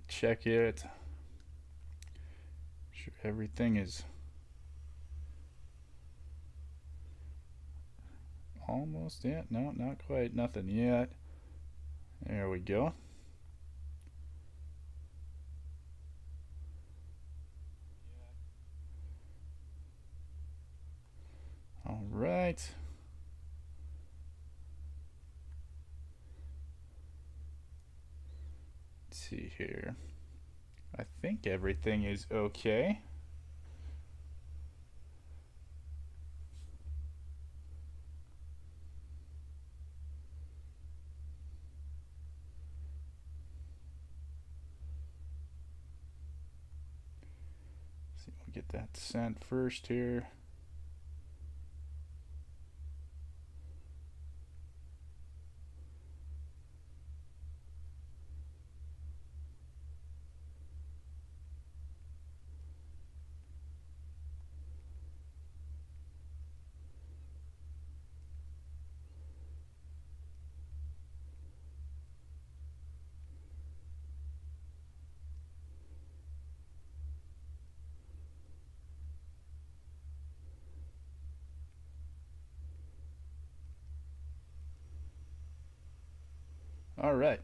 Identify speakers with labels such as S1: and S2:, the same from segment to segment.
S1: check it. Sure everything is almost, yeah, no, not quite, nothing yet. There we go. All right. Let's see here. I think everything is okay. Let's see, we'll get that sent first here. All right.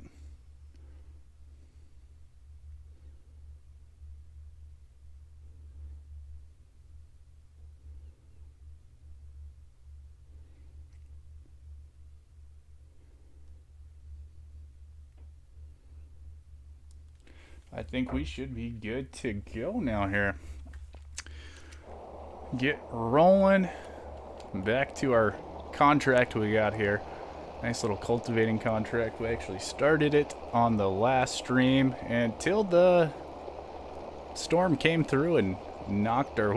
S1: I think we should be good to go now here. Get rolling. Back to our contract we got here. Nice little cultivating contract. We actually started it on the last stream until the storm came through and knocked our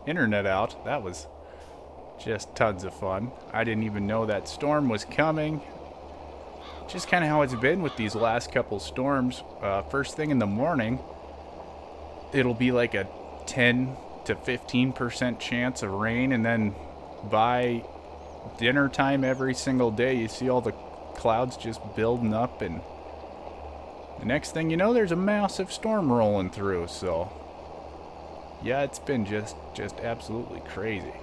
S1: internet out. That was just tons of fun. I didn't even know that storm was coming. Just kind of how it's been with these last couple storms. First thing in the morning, it'll be like a 10 to 15% chance of rain, and then by dinner time every single day you see all the clouds just building up, and the next thing you know there's a massive storm rolling through. So yeah, it's been just absolutely crazy.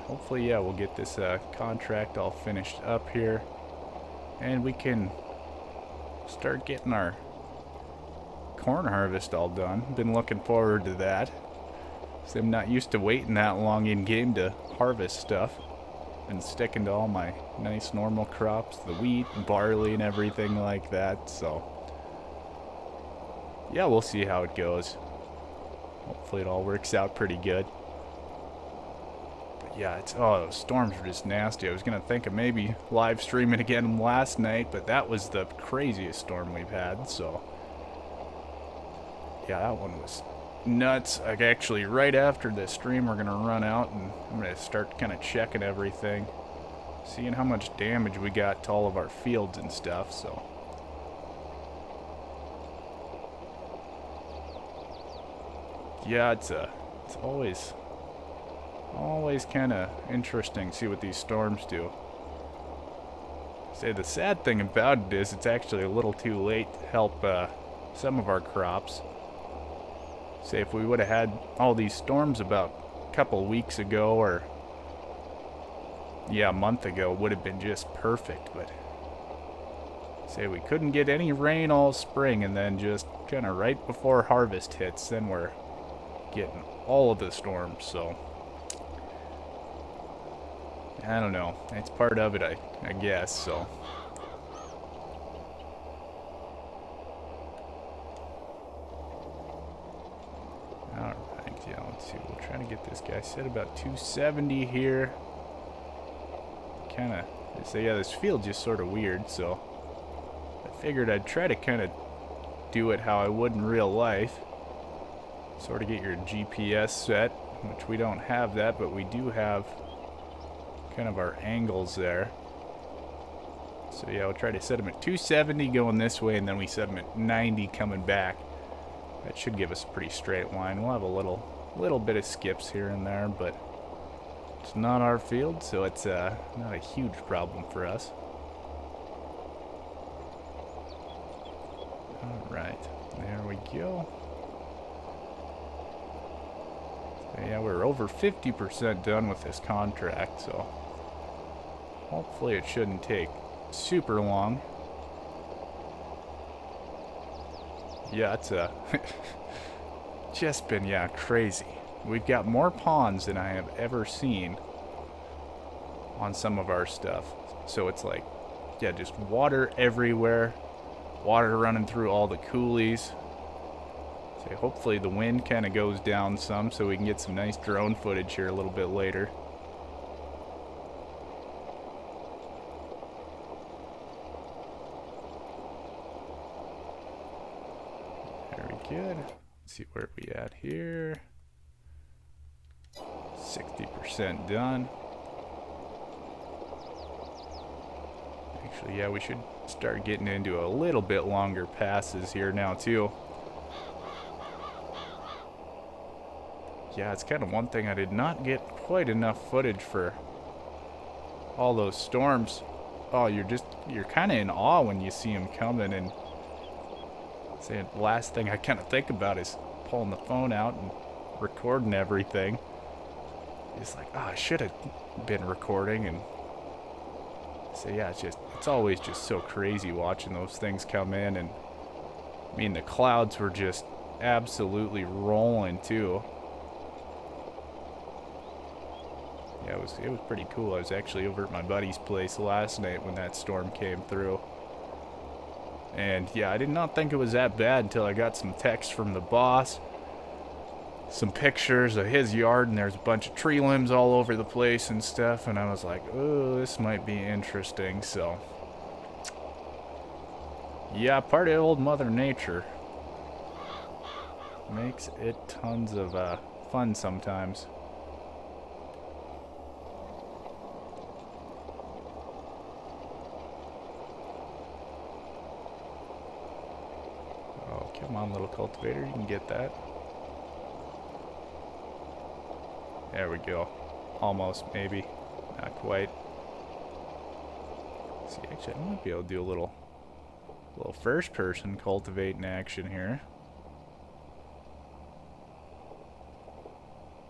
S1: Hopefully, yeah, we'll get this contract all finished up here and we can start getting our corn harvest all done. Been looking forward to that. So I'm not used to waiting that long in game to harvest stuff. And sticking to all my nice normal crops, the wheat, barley, and everything like that. So yeah, we'll see how it goes. Hopefully it all works out pretty good. But yeah, those storms are just nasty. I was gonna think of maybe live streaming again last night, but that was the craziest storm we've had. So yeah, that one was nuts. Like, actually, right after the stream, we're gonna run out and I'm gonna start kind of checking everything, seeing how much damage we got to all of our fields and stuff. So yeah, it's always kind of interesting to see what these storms do. Say the sad thing about it is it's actually a little too late to help some of our crops. Say if we would have had all these storms about a couple weeks ago, or yeah, a month ago, would have been just perfect. But say we couldn't get any rain all spring, and then just kind of right before harvest hits, then we're getting all of the storms. So I don't know, it's part of it, I guess. So alright, yeah, let's see, we'll try to get this guy set about 270 here. Kind of, so yeah, this field just sort of weird, so I figured I'd try to kind of do it how I would in real life. Sort of get your GPS set, which we don't have that, but we do have kind of our angles there. So yeah, we'll try to set them at 270 going this way, and then we set them at 90 coming back. That should give us a pretty straight line. We'll have a little bit of skips here and there, but it's not our field, so it's not a huge problem for us. Alright, there we go. So yeah, we're over 50% done with this contract, so hopefully it shouldn't take super long. Yeah, it's just been, yeah, crazy. We've got more ponds than I have ever seen on some of our stuff. So it's like, yeah, just water everywhere. Water running through all the coulees. So hopefully the wind kind of goes down some so we can get some nice drone footage here a little bit later. Very good. Let's see where we at here. 60% done. Actually, yeah, we should start getting into a little bit longer passes here now too. Yeah, it's kind of one thing I did not get quite enough footage for all those storms. Oh, you're kind of in awe when you see them coming, and the last thing I kind of think about is pulling the phone out and recording everything. It's like, oh, I should have been recording. And so yeah, it's always just so crazy watching those things come in. And I mean, the clouds were just absolutely rolling too. Yeah, it was pretty cool. I was actually over at my buddy's place last night when that storm came through. And yeah, I did not think it was that bad until I got some text from the boss. Some pictures of his yard, and there's a bunch of tree limbs all over the place and stuff, and I was like, oh, this might be interesting. So yeah, part of old Mother Nature makes it tons of fun sometimes. Oh, come on, little cultivator, you can get that. There we go. Almost, maybe. Not quite. Let's see, actually, I might be able to do a little first-person cultivating action here.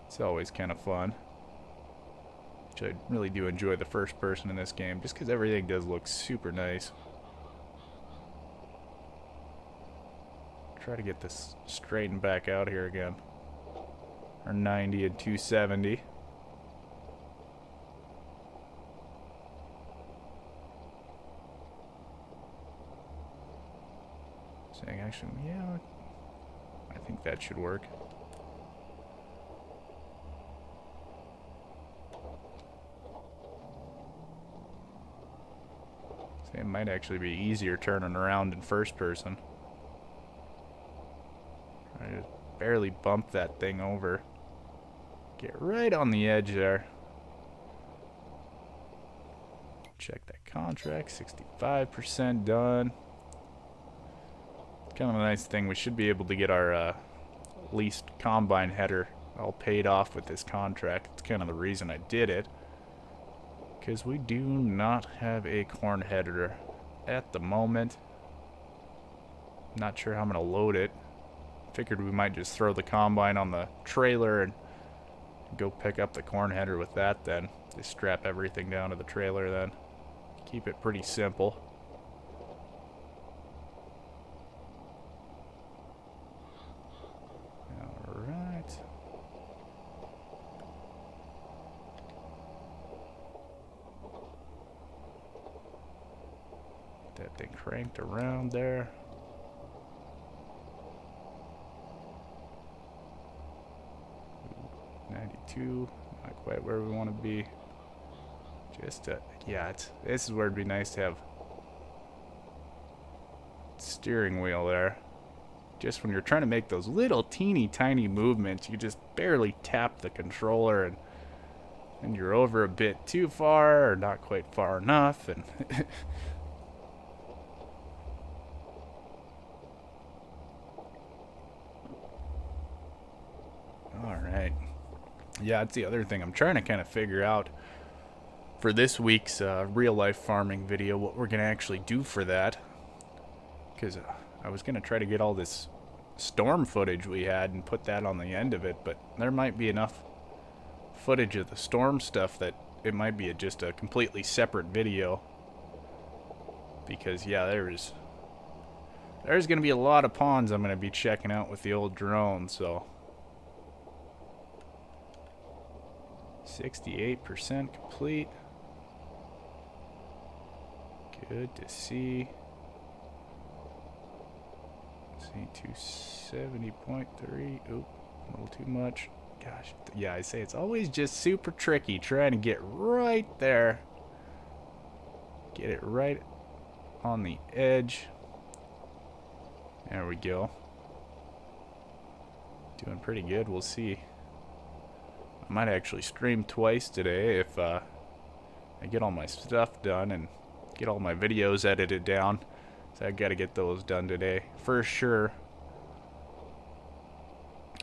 S1: It's always kind of fun. Which I really do enjoy the first person in this game, just because everything does look super nice. Try to get this straightened back out here again. Or 90 and 270. Saying actually, yeah, I think that should work. So it might actually be easier turning around in first person. I just barely bumped that thing over. Get right on the edge there. Check that contract, 65% done. Kind of a nice thing, we should be able to get our leased combine header all paid off with this contract. It's kind of the reason I did it. Because we do not have a corn header at the moment. Not sure how I'm going to load it. Figured we might just throw the combine on the trailer and go pick up the corn header with that then. Just strap everything down to the trailer then. Keep it pretty simple. Alright. Get that thing cranked around there. Not quite where we want to be. Just yeah, this is where it'd be nice to have steering wheel there. Just when you're trying to make those little teeny tiny movements, you just barely tap the controller and you're over a bit too far or not quite far enough, and all right. Yeah, that's the other thing I'm trying to kind of figure out for this week's real life farming video, what we're going to actually do for that. Because I was going to try to get all this storm footage we had and put that on the end of it, but there might be enough footage of the storm stuff that it might be just a completely separate video. Because, yeah, there's going to be a lot of ponds I'm going to be checking out with the old drone, so 68% complete. Good to see. See, 270.3. Oop, a little too much. Gosh, yeah, I say it's always just super tricky trying to get right there. Get it right on the edge. There we go. Doing pretty good. We'll see. I might actually stream twice today if I get all my stuff done and get all my videos edited down. So I gotta get those done today for sure.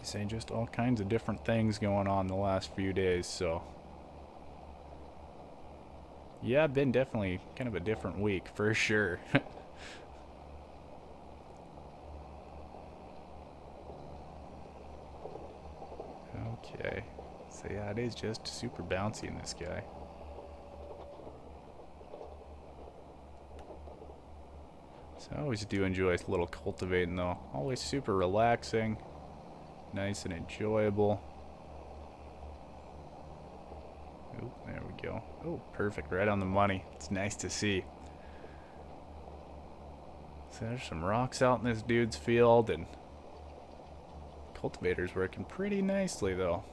S1: Say just all kinds of different things going on the last few days, so yeah, been definitely kind of a different week for sure. Okay, so yeah, it is just super bouncy in this guy. So I always do enjoy a little cultivating though. Always super relaxing, nice and enjoyable. Oh, there we go. Oh, perfect, right on the money. It's nice to see. So there's some rocks out in this dude's field, and cultivator's working pretty nicely though.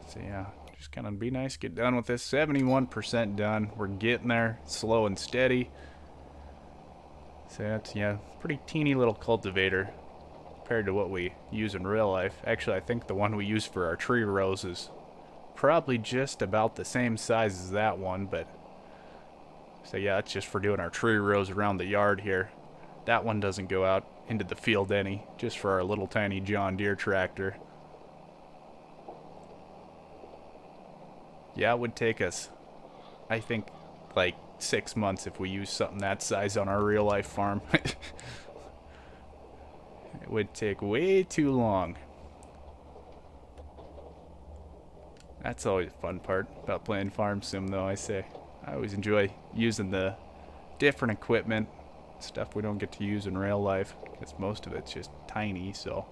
S1: So yeah, just kind of be nice, get done with this. 71% done. We're getting there, slow and steady. So that's, yeah, pretty teeny little cultivator compared to what we use in real life. Actually, I think the one we use for our tree rows is probably just about the same size as that one, but so yeah, it's just for doing our tree rows around the yard here. That one doesn't go out into the field any, just for our little tiny John Deere tractor. Yeah, it would take us, I think, like 6 months if we use something that size on our real life farm. It would take way too long. That's always a fun part about playing Farm Sim though, I say. I always enjoy using the different equipment, stuff we don't get to use in real life, because most of it's just tiny, so.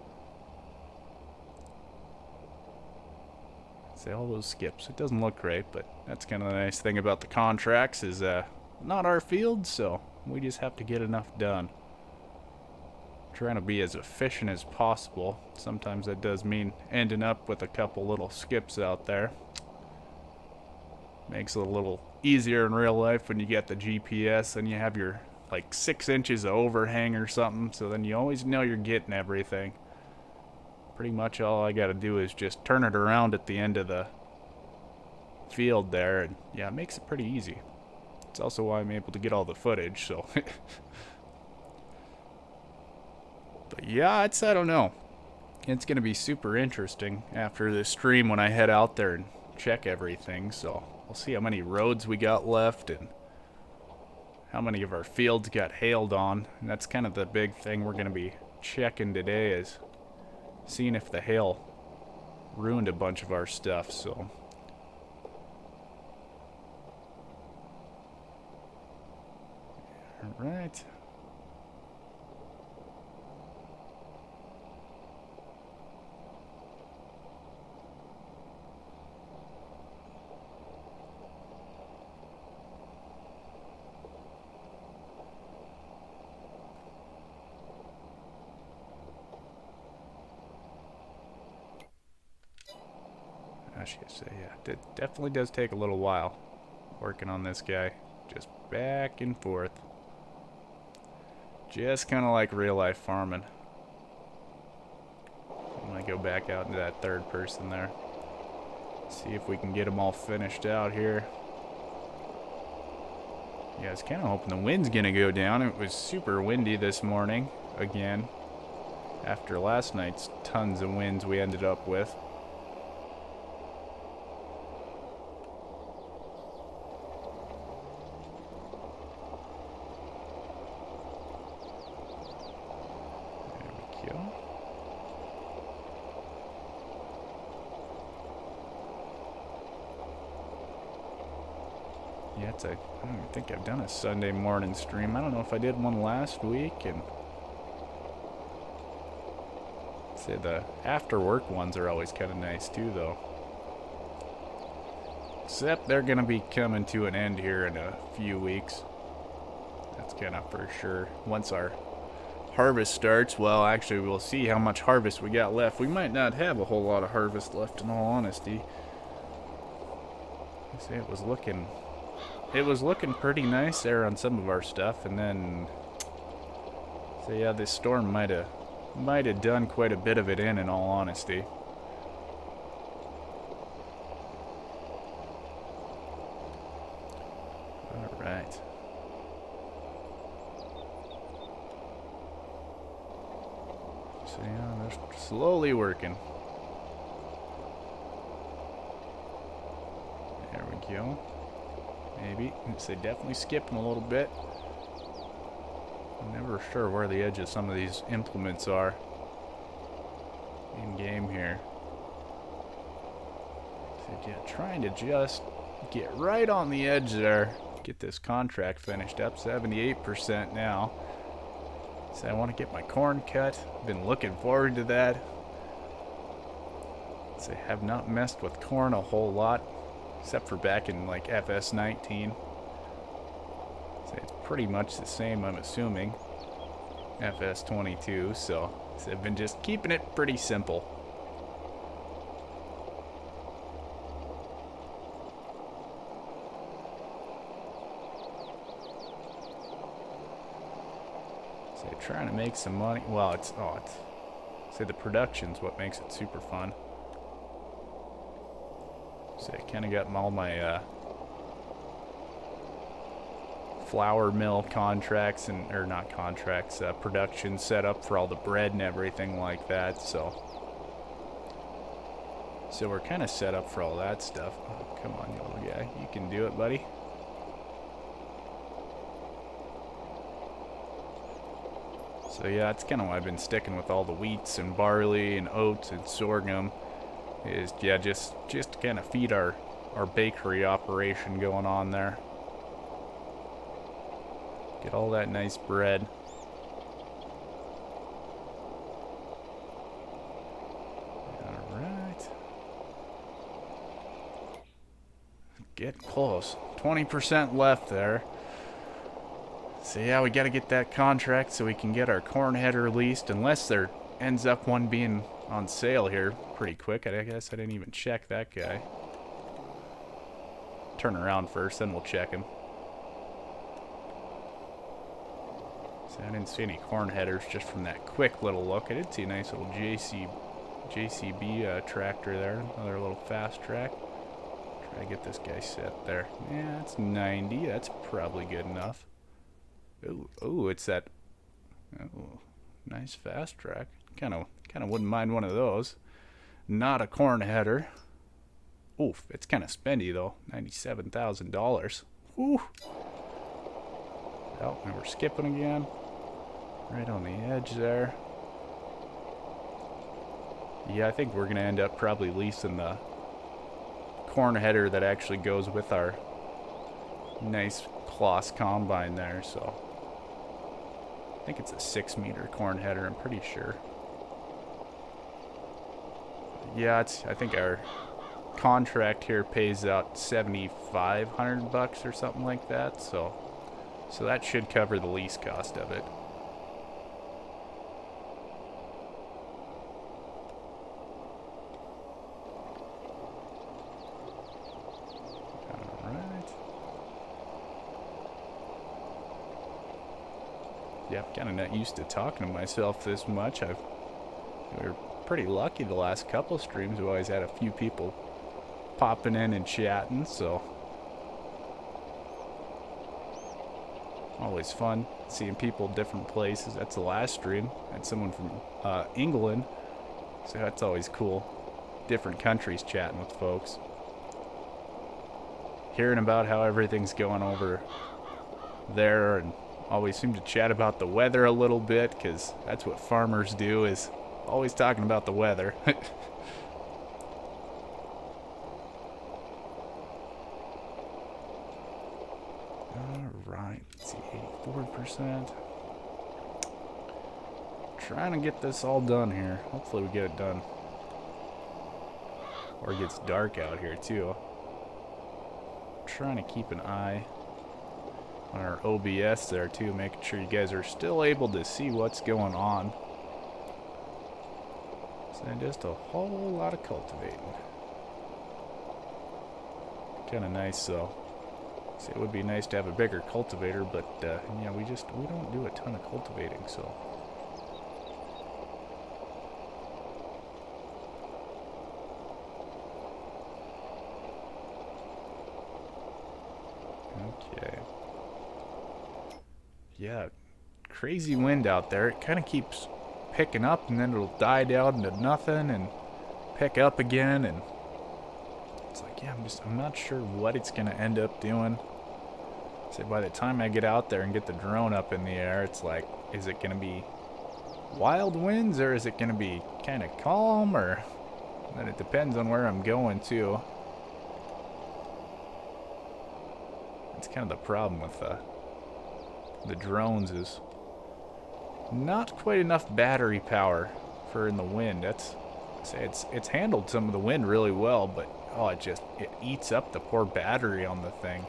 S1: See all those skips. It doesn't look great, but that's kind of the nice thing about the contracts is not our field, so we just have to get enough done. Trying to be as efficient as possible. Sometimes that does mean ending up with a couple little skips out there. Makes it a little easier in real life when you get the GPS and you have your like 6 inches of overhang or something, so then you always know you're getting everything. Pretty much all I gotta do is just turn it around at the end of the field there, and yeah, it makes it pretty easy. It's also why I'm able to get all the footage, so. But yeah, I don't know. It's gonna be super interesting after this stream when I head out there and check everything, so we'll see how many roads we got left and how many of our fields got hailed on. And that's kind of the big thing we're gonna be checking today, is seeing if the hail ruined a bunch of our stuff, so. Alright. I should say, yeah, it definitely does take a little while working on this guy. Just back and forth. Just kind of like real life farming. I'm gonna go back out into that third person there. See if we can get them all finished out here. Yeah, I was kind of hoping the wind's gonna go down. It was super windy this morning again, after last night's tons of winds we ended up with. Yeah, I don't even think I've done a Sunday morning stream. I don't know if I did one last week, and say the after work ones are always kind of nice too, though. Except they're gonna be coming to an end here in a few weeks. That's kind of for sure. Once our harvest starts, well, actually, we'll see how much harvest we got left. We might not have a whole lot of harvest left, in all honesty. I say it was looking pretty nice there on some of our stuff, and then, so yeah, this storm might have done quite a bit of it in all honesty. All right. So yeah, they're slowly working. There we go. Maybe. They definitely skipping a little bit. I'm never sure where the edge of some of these implements are in game here. So yeah, trying to just get right on the edge there. Get this contract finished up. 78% now. So I want to get my corn cut. Been looking forward to that. So I have not messed with corn a whole lot, except for back in like FS19. So it's pretty much the same, I'm assuming. FS22, so I've been just keeping it pretty simple. So trying to make some money. Well, it's say the production's what makes it super fun. So I kind of got all my flour mill contracts or not contracts, production set up for all the bread and everything like that. So we're kind of set up for all that stuff. Oh, come on, you little guy, you can do it, buddy. So yeah, that's kind of why I've been sticking with all the wheats and barley and oats and sorghum. Is yeah, just to kind of feed our bakery operation going on there. Get all that nice bread. Alright. Get close. 20% left there. So yeah, we gotta get that contract so we can get our corn head released, unless there ends up one being on sale here pretty quick. I guess I didn't even check that guy. Turn around first, then we'll check him. So I didn't see any corn headers just from that quick little look. I did see a nice little JCB tractor there. Another little fast track. Try to get this guy set there. Yeah, that's 90. That's probably good enough. Ooh, it's that. Oh, nice fast track. Kind of wouldn't mind one of those. Not a corn header. Oof, it's kind of spendy though. $97,000. Ooh. Oh, and we're skipping again. Right on the edge there. Yeah, I think we're gonna end up probably leasing the corn header that actually goes with our nice Kloss combine there. So I think it's a 6-meter corn header, I'm pretty sure. Yeah, I think our contract here pays out $7,500 or something like that, so that should cover the lease cost of it. Alright. Yeah, I'm kind of not used to talking to myself this much. We were pretty lucky the last couple streams. We always had a few people popping in and chatting, so always fun seeing people different places. That's the last stream. I had someone from England, so that's always cool. Different countries chatting with folks. Hearing about how everything's going over there, and always seem to chat about the weather a little bit, because that's what farmers do, is always talking about the weather. right. Let's see, 84%. Trying to get this all done here. Hopefully we get it done. Or it gets dark out here too. Trying to keep an eye on our OBS there too, making sure you guys are still able to see what's going on. So just a whole lot of cultivating. Kind of nice though. So it would be nice to have a bigger cultivator, but yeah, we don't do a ton of cultivating, so. Okay. Yeah, crazy wind out there. It kind of keeps picking up and then it'll die down to nothing and pick up again, and it's like, yeah, I'm not sure what it's gonna end up doing. So by the time I get out there and get the drone up in the air, it's like, is it gonna be wild winds or is it gonna be kind of calm, or then it depends on where I'm going too. It's kind of the problem with the drones is not quite enough battery power for in the wind. It's handled some of the wind really well, but oh, it eats up the poor battery on the thing.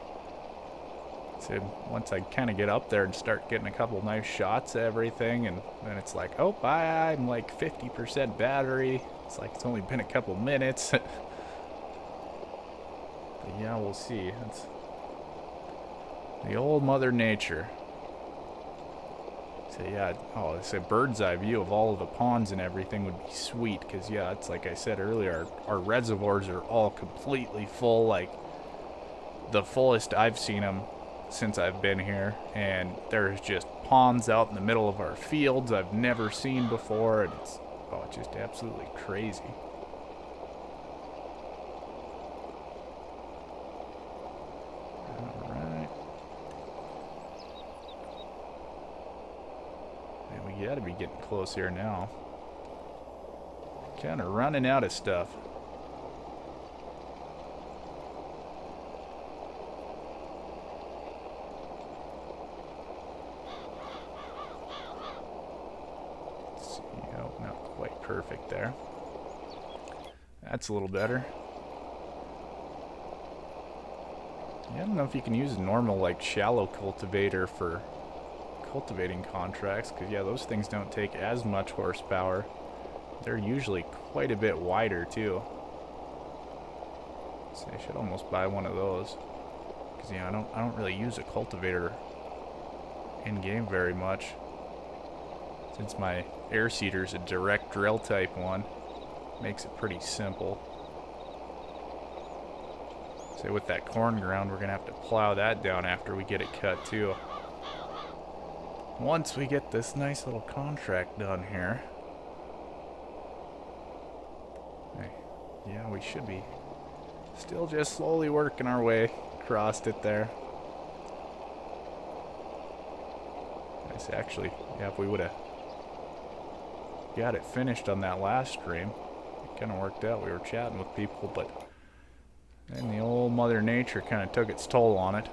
S1: So once I kind of get up there and start getting a couple nice shots at everything, and then it's like, oh, I'm like 50% battery. It's like it's only been a couple minutes. But yeah, we'll see. It's the old Mother Nature. So yeah, it's a bird's eye view of all of the ponds and everything would be sweet, because yeah, it's like I said earlier, our reservoirs are all completely full, like the fullest I've seen them since I've been here, and there's just ponds out in the middle of our fields I've never seen before, and it's just absolutely crazy. We gotta be getting close here now. Kind of running out of stuff. Let's see. Oh, not quite perfect there. That's a little better. Yeah, I don't know if you can use a normal, like, shallow cultivator for cultivating contracts, because yeah, those things don't take as much horsepower. They're usually quite a bit wider too. So I should almost buy one of those, because yeah, I don't really use a cultivator in game very much, since my air seeder is a direct drill type one. Makes it pretty simple. So with that corn ground, we're gonna have to plow that down after we get it cut too. Once we get this nice little contract done here. Hey, yeah, we should be still just slowly working our way across it there. Nice, actually, yeah, if we would have got it finished on that last stream, it kind of worked out. We were chatting with people, but then the old Mother Nature kind of took its toll on it.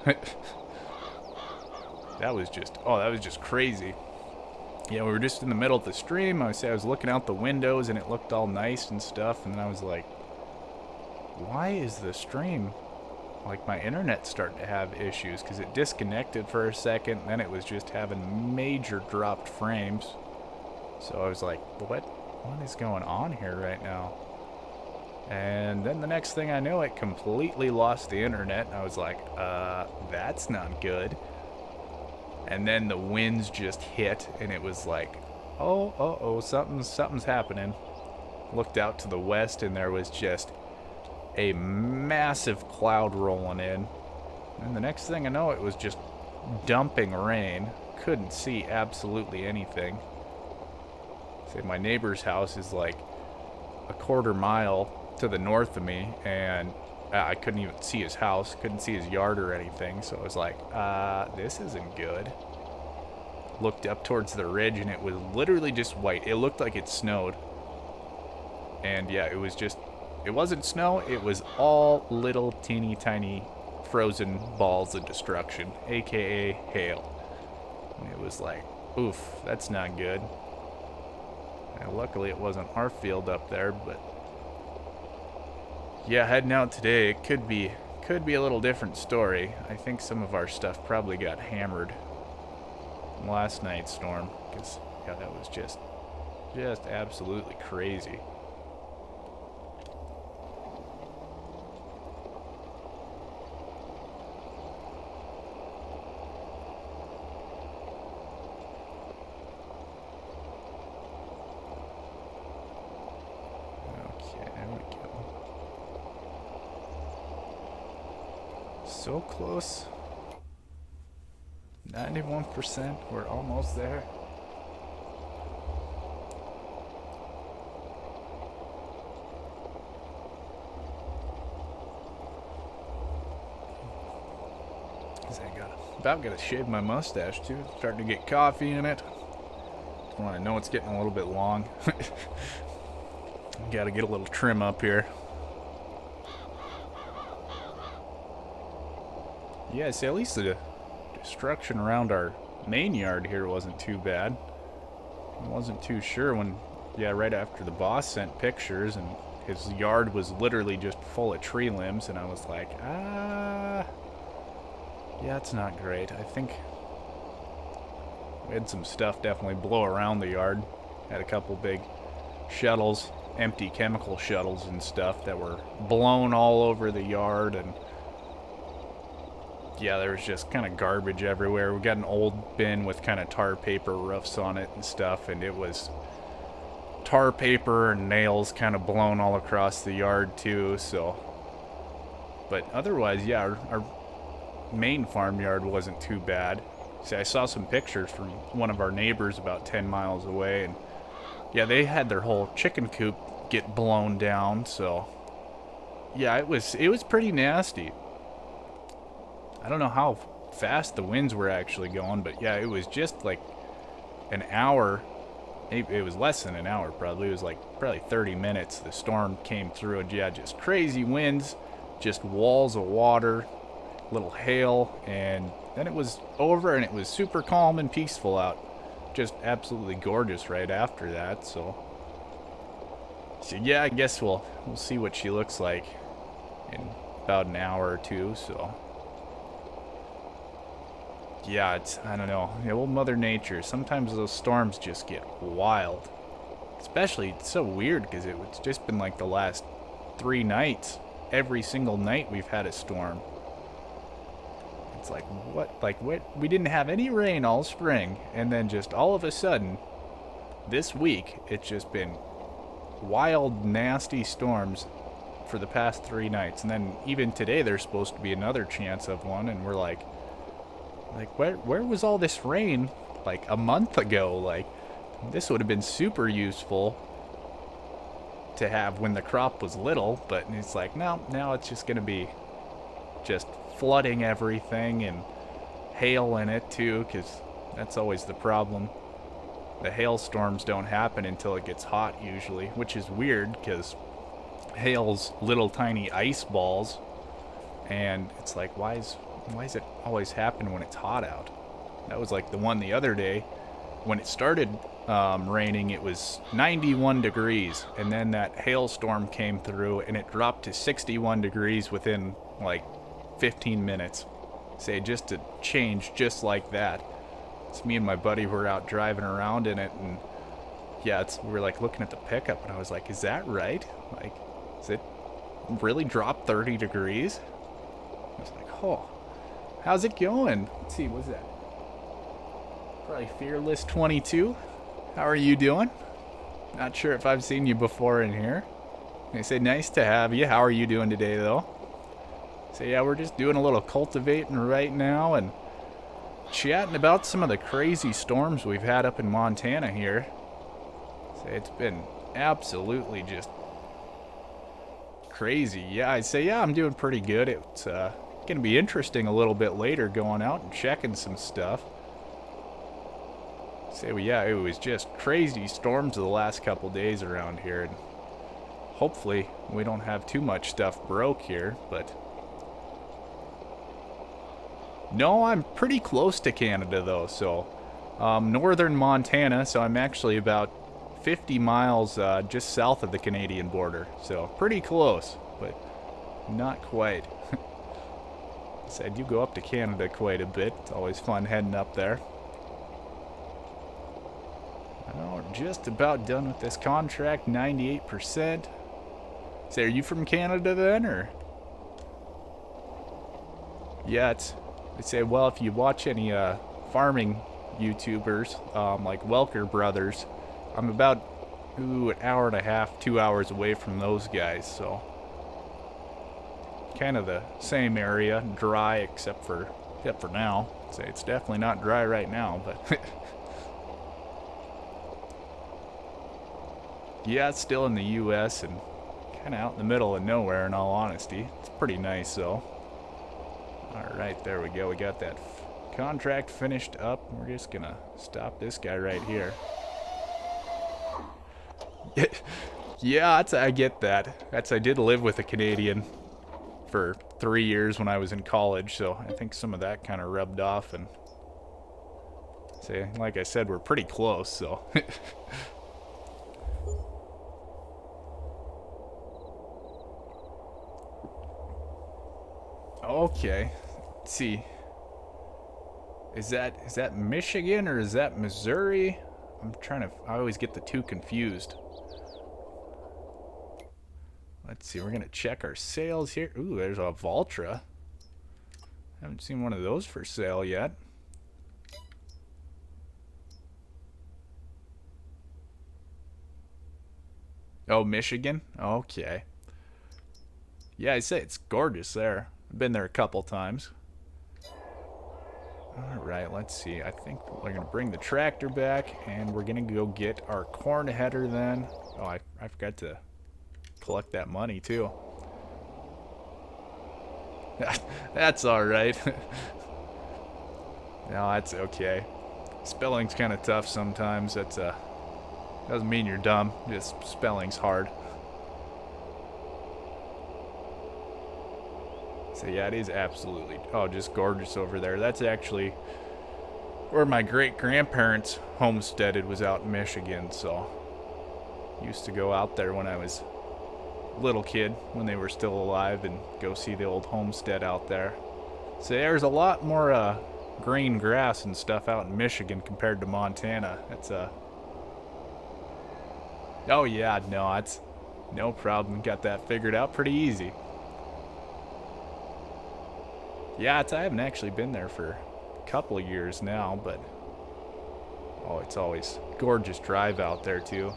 S1: That was just crazy. Yeah, we were just in the middle of the stream. I was looking out the windows and it looked all nice and stuff, and then I was like, why is the stream, like, my internet's starting to have issues, because it disconnected for a second, and then it was just having major dropped frames. So I was like, what is going on here right now? And then the next thing I know, it completely lost the internet, and I was like, that's not good. And then the winds just hit, and it was like, oh, something's happening. Looked out to the west, and there was just a massive cloud rolling in. And the next thing I know, it was just dumping rain. Couldn't see absolutely anything. See, my neighbor's house is like a quarter mile to the north of me, and I couldn't even see his house, couldn't see his yard or anything, so I was like, this isn't good. Looked up towards the ridge, and it was literally just white. It looked like it snowed. And yeah, it wasn't snow, it was all little teeny tiny frozen balls of destruction, aka hail. And it was like, oof, that's not good. And luckily it wasn't our field up there, but yeah, heading out today, it could be a little different story. I think some of our stuff probably got hammered in last night's storm, because yeah, that was just absolutely crazy. So close. 91%. We're almost there. About gotta shave my mustache too. It's starting to get coffee in it. I know it's getting a little bit long. Gotta get a little trim up here. Yeah, see, at least the destruction around our main yard here wasn't too bad. I wasn't too sure when, yeah, right after the boss sent pictures and his yard was literally just full of tree limbs, and I was like, yeah, it's not great. I think we had some stuff definitely blow around the yard. Had a couple big shuttles, empty chemical shuttles and stuff that were blown all over the yard, and yeah, there was just kind of garbage everywhere. We got an old bin with kind of tar paper roofs on it and stuff, and it was tar paper and nails kind of blown all across the yard too, so. But otherwise, yeah, our main farmyard wasn't too bad. See, I saw some pictures from one of our neighbors about 10 miles away, and yeah, they had their whole chicken coop get blown down, so yeah, it was pretty nasty. I don't know how fast the winds were actually going, but yeah, it was just like an hour. It was less than an hour probably. It was like probably 30 minutes. The storm came through, and yeah, just crazy winds, just walls of water, little hail, and then it was over, and it was super calm and peaceful out. Just absolutely gorgeous right after that. So yeah, I guess we'll see what she looks like in about an hour or two. So yeah, I don't know. The old Mother Nature. Sometimes those storms just get wild. Especially, it's so weird because it's just been like the last 3 nights. Every single night we've had a storm. It's like, what? Like, what? We didn't have any rain all spring, and then just all of a sudden, this week, it's just been wild, nasty storms for the past 3 nights. And then even today, there's supposed to be another chance of one, and we're like, where was all this rain like a month ago? Like, this would have been super useful to have when the crop was little, but it's like, no, now it's just going to be just flooding everything and hail in it too, because that's always the problem. The hailstorms don't happen until it gets hot usually, which is weird because hail's little tiny ice balls, and it's like, why does it always happen when it's hot out? That was like the one the other day when it started raining. It was 91 degrees, and then that hailstorm came through and it dropped to 61 degrees within like 15 minutes. Say, just to change just like that. It's me and my buddy were out driving around in it, and yeah, we were like looking at the pickup, and I was like, is that right? Like, is it really dropped 30 degrees? I was like, oh, how's it going? Let's see, what's that? Probably Fearless 22. How are you doing? Not sure if I've seen you before in here. They say, nice to have you. How are you doing today, though? So yeah, we're just doing a little cultivating right now and chatting about some of the crazy storms we've had up in Montana here. So it's been absolutely just crazy. Yeah, I'd say, yeah, I'm doing pretty good. It's going to be interesting a little bit later going out and checking some stuff. Say, well, yeah, it was just crazy storms the last couple days around here, and hopefully we don't have too much stuff broke here, but No, I'm pretty close to Canada though, so northern Montana, so I'm actually about 50 miles just south of the Canadian border, so pretty close, but not quite. So I do go up to Canada quite a bit. It's always fun heading up there. Oh, we're just about done with this contract, 98%. So are you from Canada then, or? Yeah, they say, well, if you watch any farming YouTubers, like Welker Brothers, I'm about an hour and a half, 2 hours away from those guys, so kind of the same area, dry except for now. Say it's definitely not dry right now, but yeah, it's still in the U.S. and kind of out in the middle of nowhere. In all honesty, it's pretty nice though. All right, there we go. We got that contract finished up. We're just gonna stop this guy right here. Yeah, I get that. I did live with a Canadian for 3 years when I was in college, so I think some of that kind of rubbed off. And say, like I said, we're pretty close, so. Okay, let's see. Is that Michigan or is that Missouri? I always get the two confused. Let's see, we're gonna check our sales here. Ooh, there's a Valtra. Haven't seen one of those for sale yet. Oh, Michigan? Okay. Yeah, I say it's gorgeous there. I've been there a couple times. Alright, let's see. I think we're going to bring the tractor back, and we're going to go get our corn header then. Oh, I forgot to collect that money, too. That's alright. No, that's okay. Spelling's kind of tough sometimes. Doesn't mean you're dumb. Just spelling's hard. So yeah, it is absolutely, just gorgeous over there. That's actually where my great-grandparents homesteaded, was out in Michigan, so used to go out there when I was a little kid, when they were still alive, and go see the old homestead out there. So there's a lot more green grass and stuff out in Michigan compared to Montana. Oh yeah, no, it's no problem. Got that figured out pretty easy. Yeah, I haven't actually been there for a couple of years now, but it's always gorgeous drive out there too.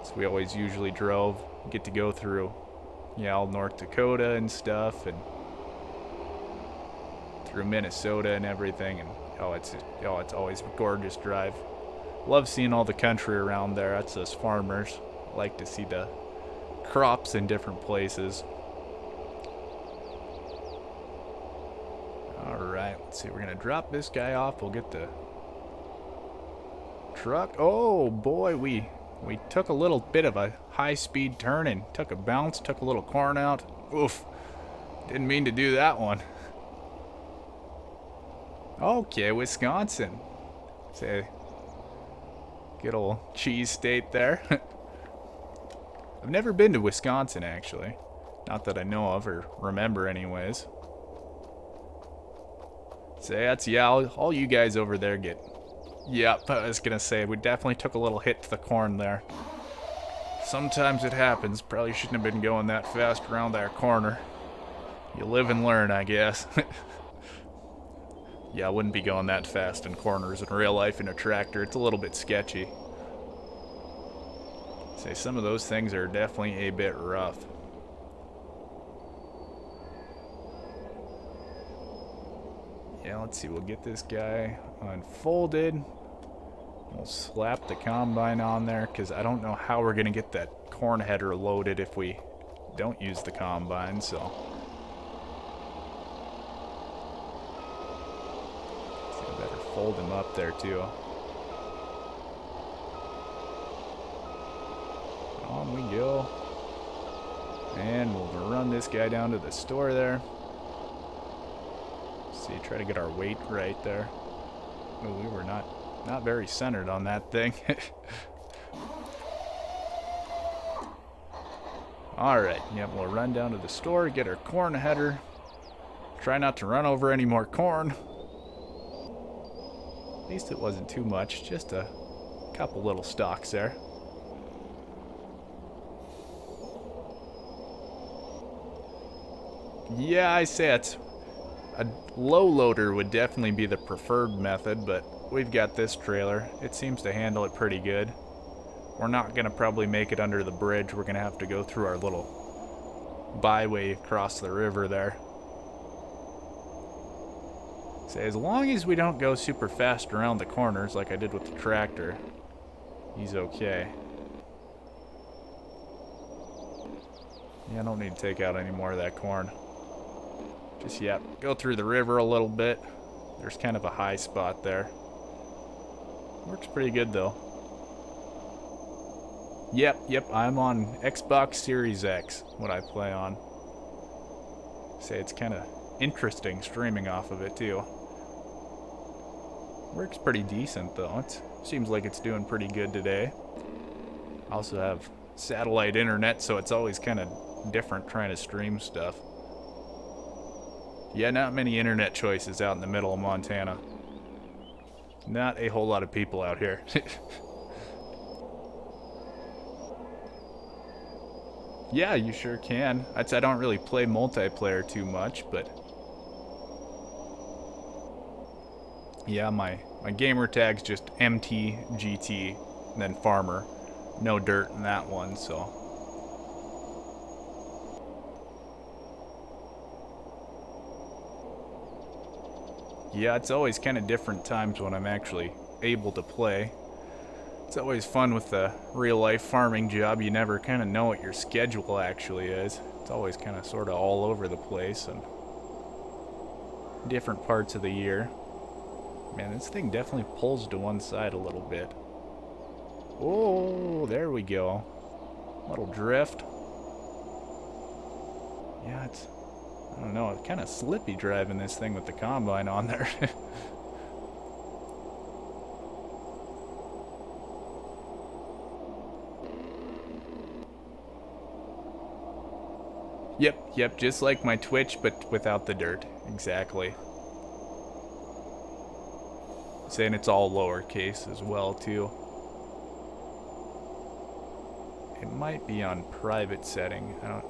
S1: So we always usually get to go through, all North Dakota and stuff, and through Minnesota and everything, and it's always a gorgeous drive. Love seeing all the country around there. That's us farmers. Like to see the crops in different places. Alright, let's see, we're gonna drop this guy off. We'll get the truck. Oh boy, we took a little bit of a high-speed turn and took a bounce, took a little corn out. Oof, didn't mean to do that one. Okay, Wisconsin. Say, good old cheese state there. I've never been to Wisconsin, actually. Not that I know of or remember anyways. So that's, all you guys over there get. Yep, I was gonna say, we definitely took a little hit to the corn there. Sometimes it happens. Probably shouldn't have been going that fast around that corner. You live and learn, I guess. Yeah, I wouldn't be going that fast in corners in real life in a tractor. It's a little bit sketchy. Say, some of those things are definitely a bit rough. Yeah, let's see, we'll get this guy unfolded. We'll slap the combine on there, because I don't know how we're going to get that corn header loaded if we don't use the combine, so. So I better fold him up there, too. On we go. And we'll run this guy down to the store there. See, try to get our weight right there. Oh, we were not very centered on that thing. Alright, yep, we'll run down to the store, get our corn header. Try not to run over any more corn. At least it wasn't too much, just a couple little stalks there. Yeah, I say it's a low loader would definitely be the preferred method, but we've got this trailer. It seems to handle it pretty good. We're not going to probably make it under the bridge. We're going to have to go through our little byway across the river there. So as long as we don't go super fast around the corners like I did with the tractor, he's okay. Yeah, I don't need to take out any more of that corn. Just, yeah, go through the river a little bit. There's kind of a high spot there. Works pretty good, though. Yep, I'm on Xbox Series X, what I play on. Say it's kind of interesting streaming off of it, too. Works pretty decent, though. It seems like it's doing pretty good today. I also have satellite internet, so it's always kind of different trying to stream stuff. Yeah, not many internet choices out in the middle of Montana. Not a whole lot of people out here. Yeah, you sure can. I don't really play multiplayer too much, but yeah, my gamer tag's just MTGT, and then Farmer. No dirt in that one, so. Yeah, it's always kind of different times when I'm actually able to play. It's always fun with the real-life farming job. You never kind of know what your schedule actually is. It's always kind of sort of all over the place and different parts of the year. Man, this thing definitely pulls to one side a little bit. Oh, there we go. Little drift. Yeah, it's, I don't know, it's kind of slippy driving this thing with the combine on there. Yep, just like my Twitch, but without the dirt. Exactly. Saying it's all lowercase as well, too. It might be on private setting. I don't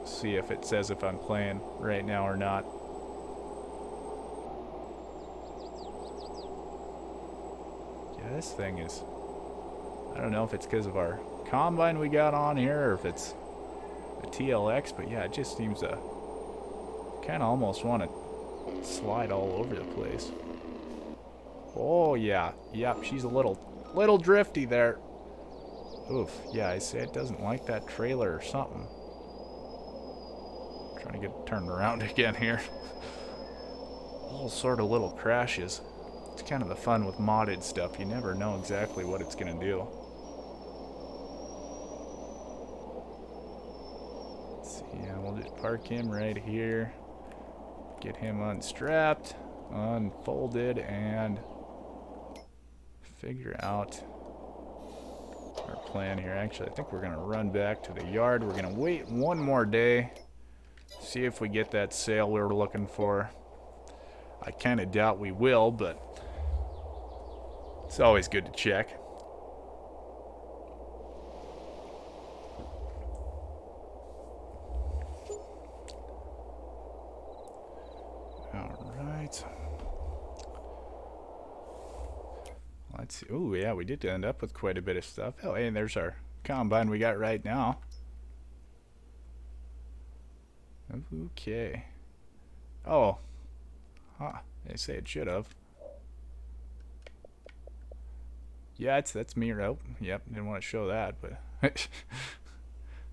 S1: see if it says if I'm playing right now or not. Yeah, this thing is... I don't know if it's because of our combine we got on here or if it's a TLX, but yeah, it just seems to kind of almost want to slide all over the place. Oh yeah, yep, she's a little drifty there. Oof, yeah, I say it doesn't like that trailer or something. Trying to get it turned around again here. All sort of little crashes. It's kind of the fun with modded stuff. You never know exactly what it's gonna do. Yeah, we'll just park him right here. Get him unstrapped, unfolded, and figure out our plan here. Actually, I think we're going to run back to the yard. We're going to wait one more day. See if we get that sale we were looking for. I kind of doubt we will, but it's always good to check. Alright. Let's see. Oh, yeah, we did end up with quite a bit of stuff. Oh, hey, and there's our combine we got right now. Okay. Oh. Huh. They say it should have. Yeah, that's me. Oh, yep. Didn't want to show that, but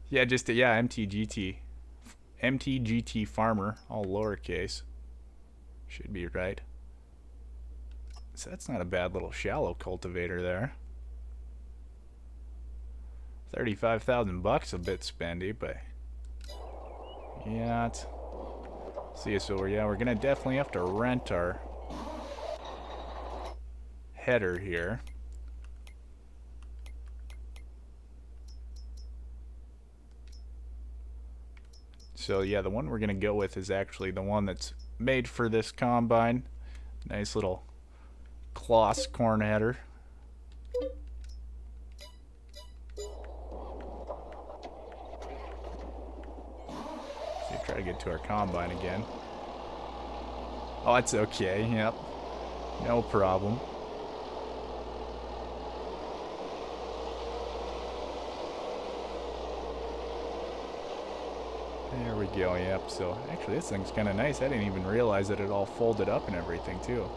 S1: yeah, just yeah, MTGT Farmer, all lowercase. Should be right. So that's not a bad little shallow cultivator there. 35,000 bucks, a bit spendy, but yeah, it's See, so we're gonna definitely have to rent our header here. So yeah, the one we're gonna go with is actually the one that's made for this combine. Nice little Kloss corn header. See, try to get to our combine again. Oh, it's okay. Yep, no problem. There we go, yep. So, actually this thing's kind of nice. I didn't even realize that it all folded up and everything, too.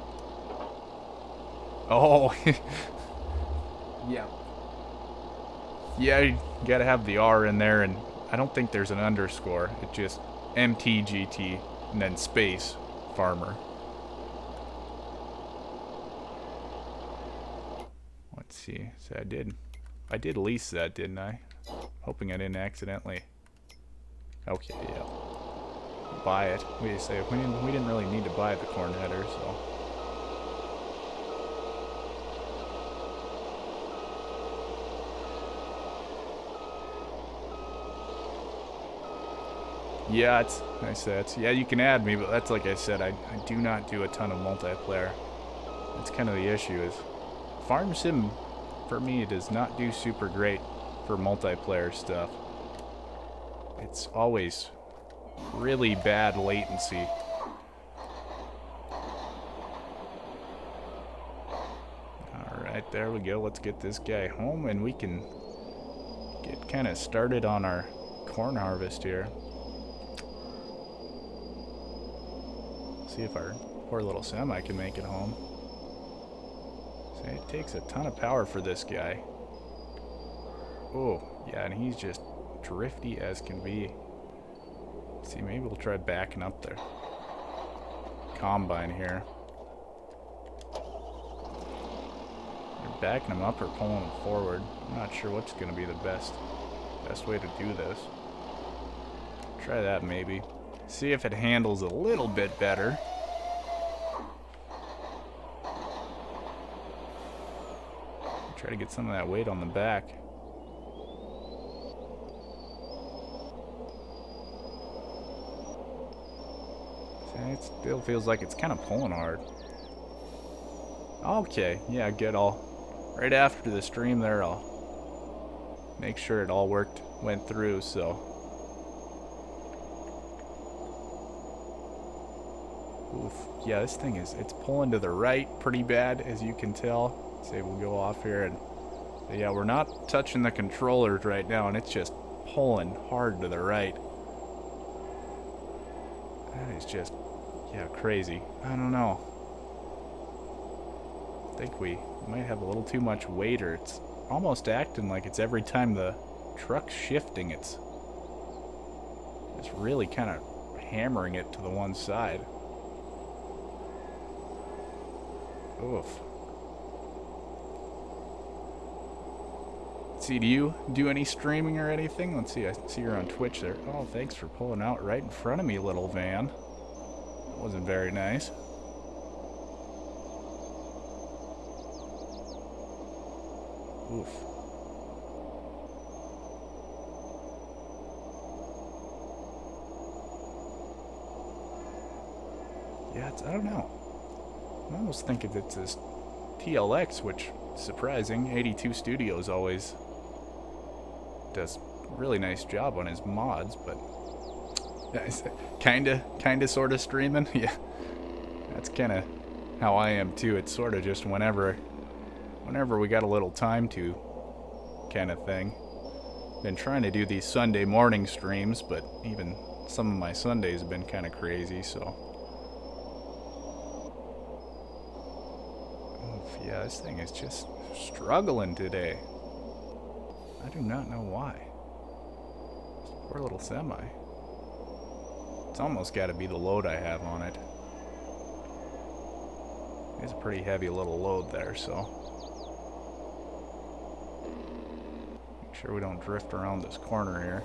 S1: Oh! Yeah. Yeah, you gotta have the R in there, and I don't think there's an underscore. It's just MTGT, and then space, farmer. Let's see. So I did lease that, didn't I? Hoping I didn't accidentally... Okay, yeah. Buy it. We didn't really need to buy the corn header, so. Yeah, it's nice. Yeah, you can add me, but that's like I said, I do not do a ton of multiplayer. That's kind of the issue. Is Farm Sim for me does not do super great for multiplayer stuff. It's always really bad latency. Alright, there we go. Let's get this guy home and we can get kind of started on our corn harvest here. See if our poor little semi can make it home. See, it takes a ton of power for this guy. Oh, yeah, and he's just drifty as can be. Let's see, maybe we'll try backing up there. Combine here. You're backing him up or pulling him forward. I'm not sure what's going to be the best way to do this. Try that maybe. See if it handles a little bit better. Try to get some of that weight on the back. It still feels like it's kind of pulling hard. Okay, yeah, good. Right after the stream there, I'll make sure it all went through, so. Oof, yeah, this thing it's pulling to the right pretty bad, as you can tell. Say we'll go off here, and yeah, we're not touching the controllers right now, and it's just pulling hard to the right. That is just... yeah, crazy. I don't know. I think we might have a little too much weight, or it's almost acting like it's every time the truck's shifting, it's really kind of hammering it to the one side. Oof. See, do you do any streaming or anything? Let's see, I see you're on Twitch there. Oh, thanks for pulling out right in front of me, little van. Wasn't very nice. Oof. Yeah, I don't know. I almost think if it's this TLX, which is surprising. 82 Studios always does a really nice job on his mods, but kinda sorta streaming. Yeah, that's kind of how I am too. It's sort of just whenever we got a little time to, kind of thing. Been trying to do these Sunday morning streams, but even some of my Sundays have been kind of crazy, so. Oof, yeah, this thing is just struggling today. I do not know why. This poor little semi. It's almost got to be the load I have on it. It's a pretty heavy little load there, so. Make sure we don't drift around this corner here.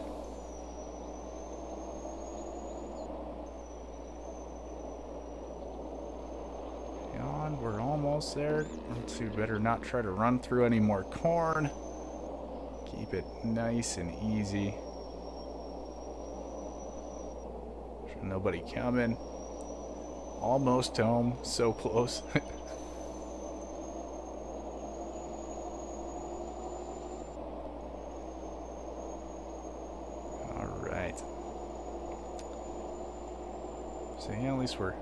S1: almost there. Let's see, better not try to run through any more corn. Keep it nice and easy. Nobody coming. Almost home. So close. Alright. So yeah, at least we're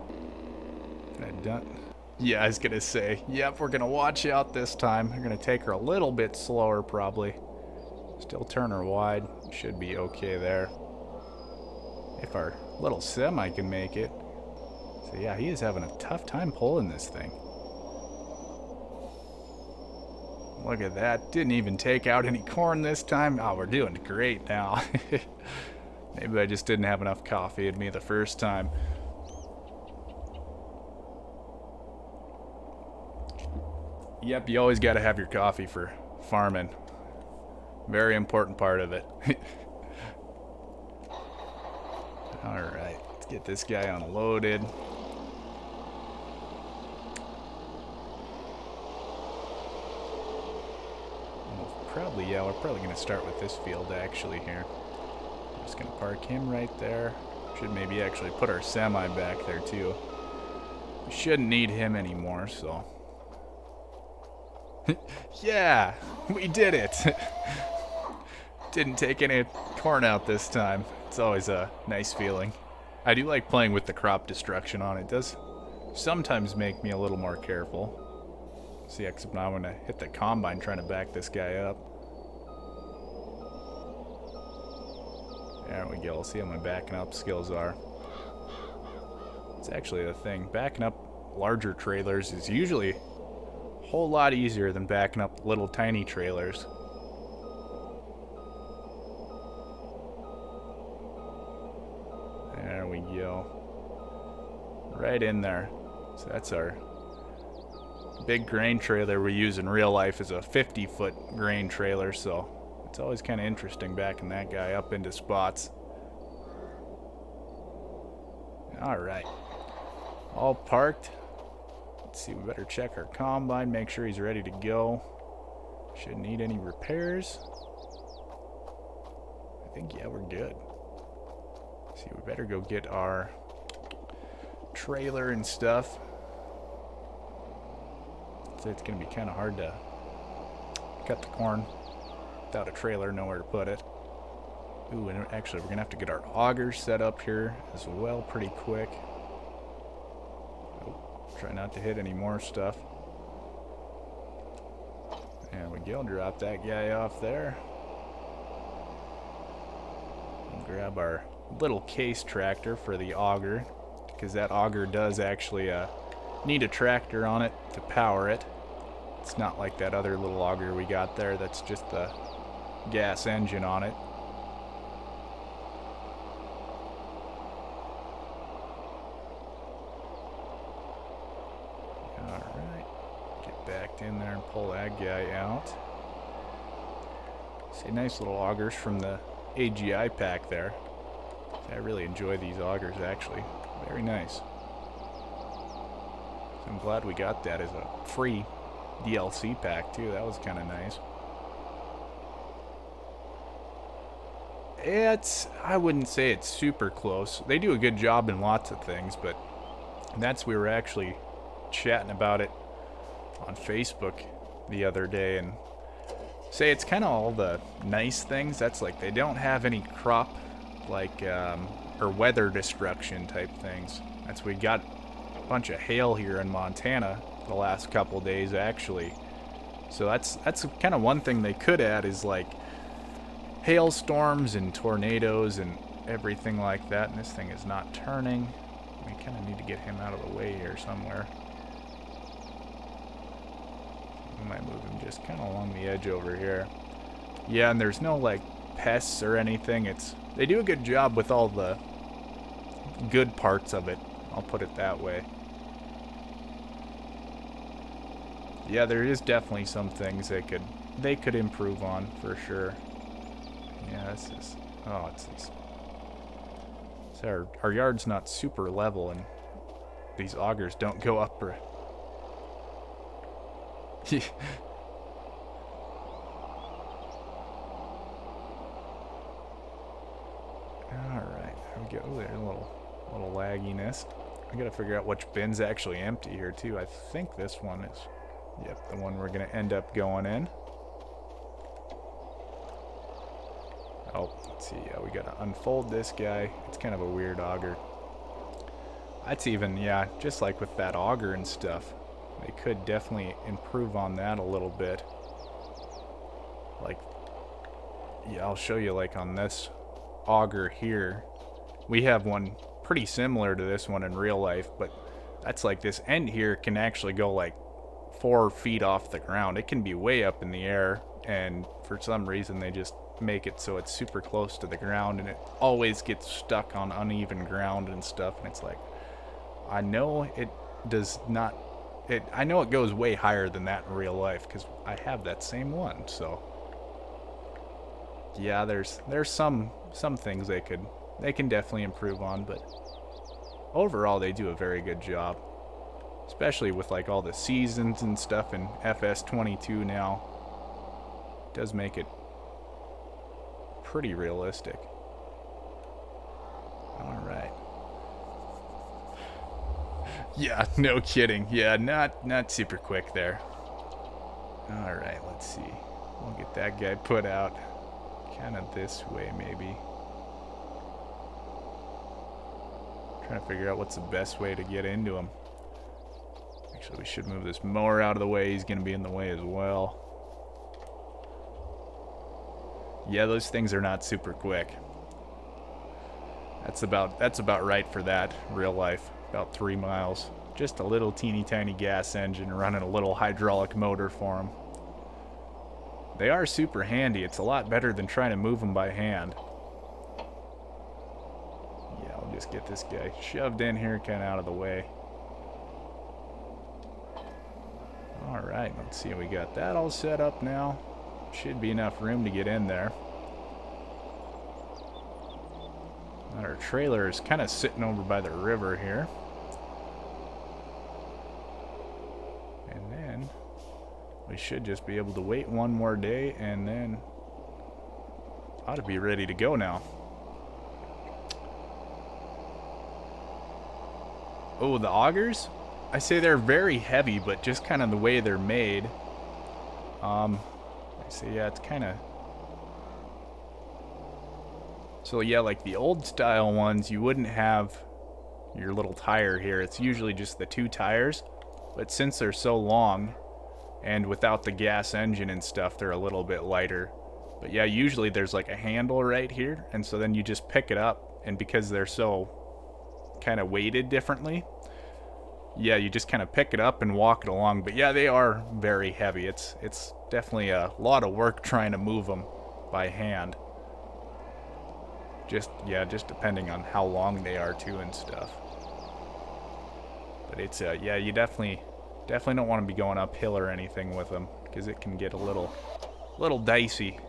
S1: kind of done. Yeah, I was going to say. Yep, we're going to watch out this time. We're going to take her a little bit slower probably. Still turn her wide. Should be okay there. If our little semi can make it. So yeah, he is having a tough time pulling this thing. Look at that. Didn't even take out any corn this time. Oh, we're doing great now. Maybe I just didn't have enough coffee in me the first time. Yep, you always got to have your coffee for farming. Very important part of it. Alright, let's get this guy unloaded. We're probably going to start with this field actually here. I'm just going to park him right there. Should maybe actually put our semi back there too. We shouldn't need him anymore, so. Yeah, we did it. Didn't take any corn out this time. It's always a nice feeling. I do like playing with the crop destruction on it. It does sometimes make me a little more careful. See, except now I'm going to hit the combine trying to back this guy up. There we go. Let's see how my backing up skills are. It's actually a thing. Backing up larger trailers is usually a whole lot easier than backing up little tiny trailers. There we go. Right in there. So that's our big grain trailer we use in real life is a 50-foot grain trailer, so it's always kind of interesting backing that guy up into spots. Alright. All parked. Let's see, we better check our combine, make sure he's ready to go. Shouldn't need any repairs. I think, yeah, we're good. See, we better go get our trailer and stuff. So it's going to be kind of hard to cut the corn without a trailer, nowhere to put it. Ooh, and actually we're going to have to get our augers set up here as well pretty quick. Oh, try not to hit any more stuff. There we go, drop that guy off there. And grab our little case tractor for the auger, because that auger does actually need a tractor on it to power it. It's not like that other little auger we got there that's just the gas engine on it. Alright, get back in there and pull that guy out. See, nice little augers from the AGI pack there. I really enjoy these augers actually. Very nice. I'm glad we got that as a free DLC pack too. That was kind of nice. I wouldn't say it's super close. They do a good job in lots of things, but we were actually chatting about it on Facebook the other day, and say it's kind of all the nice things. That's like they don't have any crop like or weather destruction type things. That's we got a bunch of hail here in Montana the last couple days actually. So that's kind of one thing they could add is like hailstorms and tornadoes and everything like that. And this thing is not turning. We kind of need to get him out of the way here somewhere. We might move him just kind of along the edge over here. Yeah, and there's no like pests or anything. They do a good job with all the good parts of it. I'll put it that way. Yeah, there is definitely some things they could improve on for sure. Yeah, this is so our yard's not super level, and these augers don't go up Alright, there we go. There's a little lagginess. I gotta figure out which bin's actually empty here too. I think this one is, yep, the one we're gonna end up going in. Oh, let's see, yeah, we gotta unfold this guy. It's kind of a weird auger. That's even, yeah, just like with that auger and stuff. They could definitely improve on that a little bit. Like, yeah, I'll show you like on this auger here. We have one pretty similar to this one in real life, but that's like this end here can actually go like 4 feet off the ground. It can be way up in the air, and for some reason they just make it so it's super close to the ground, and it always gets stuck on uneven ground and stuff. And it's like, I know it does not, I know it goes way higher than that in real life because I have that same one. So yeah, there's some things they can definitely improve on, but overall they do a very good job, especially with like all the seasons and stuff in FS22 now. It does make it pretty realistic. All right. Yeah, no kidding. Yeah, not super quick there. All right, let's see. We'll get that guy put out kind of this way maybe. Trying to figure out what's the best way to get into him. Actually, we should move this mower out of the way. He's going to be in the way as well. Yeah, those things are not super quick. That's about right for that, real life. About 3 miles. Just a little teeny tiny gas engine running a little hydraulic motor for them. They are super handy. It's a lot better than trying to move them by hand. Yeah, I'll just get this guy shoved in here, kind of out of the way. Alright, let's see. We got that all set up now. Should be enough room to get in there. Our trailer is kind of sitting over by the river here. And then we should just be able to wait one more day and then ought to be ready to go now. Oh, the augers? I say they're very heavy, but just kind of the way they're made. I say, yeah, it's kind of... So yeah, like the old style ones, you wouldn't have your little tire here. It's usually just the 2 tires. But since they're so long, and without the gas engine and stuff, they're a little bit lighter. But yeah, usually there's like a handle right here, and so then you just pick it up, and because they're so kind of weighted differently, yeah, you just kind of pick it up and walk it along. But yeah, they are very heavy. It's definitely a lot of work trying to move them by hand. Just depending on how long they are too and stuff. But it's yeah, you definitely don't want to be going uphill or anything with them, because it can get a little dicey.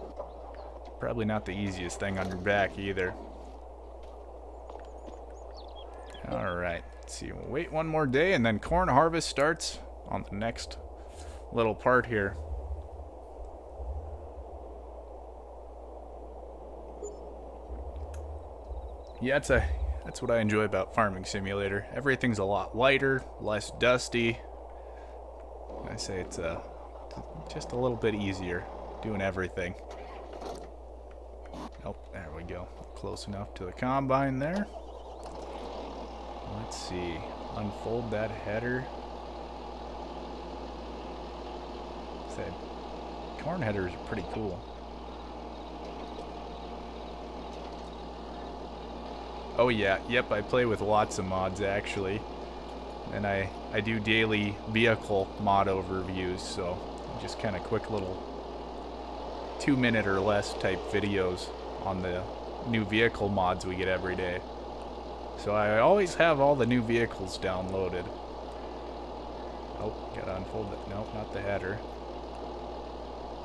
S1: Probably not the easiest thing on your back either. All right, let's see. We'll wait one more day, and then corn harvest starts on the next little part here. Yeah, that's what I enjoy about Farming Simulator. Everything's a lot lighter, less dusty. I say it's just a little bit easier doing everything. Oh, there we go. Close enough to the combine there. Let's see. Unfold that header. Said corn headers are pretty cool. Oh yeah, yep, I play with lots of mods actually. And I do daily vehicle mod overviews, so just kind of quick little 2-minute or less type videos on the new vehicle mods we get every day. So I always have all the new vehicles downloaded. Oh, gotta unfold it. Nope, not the header.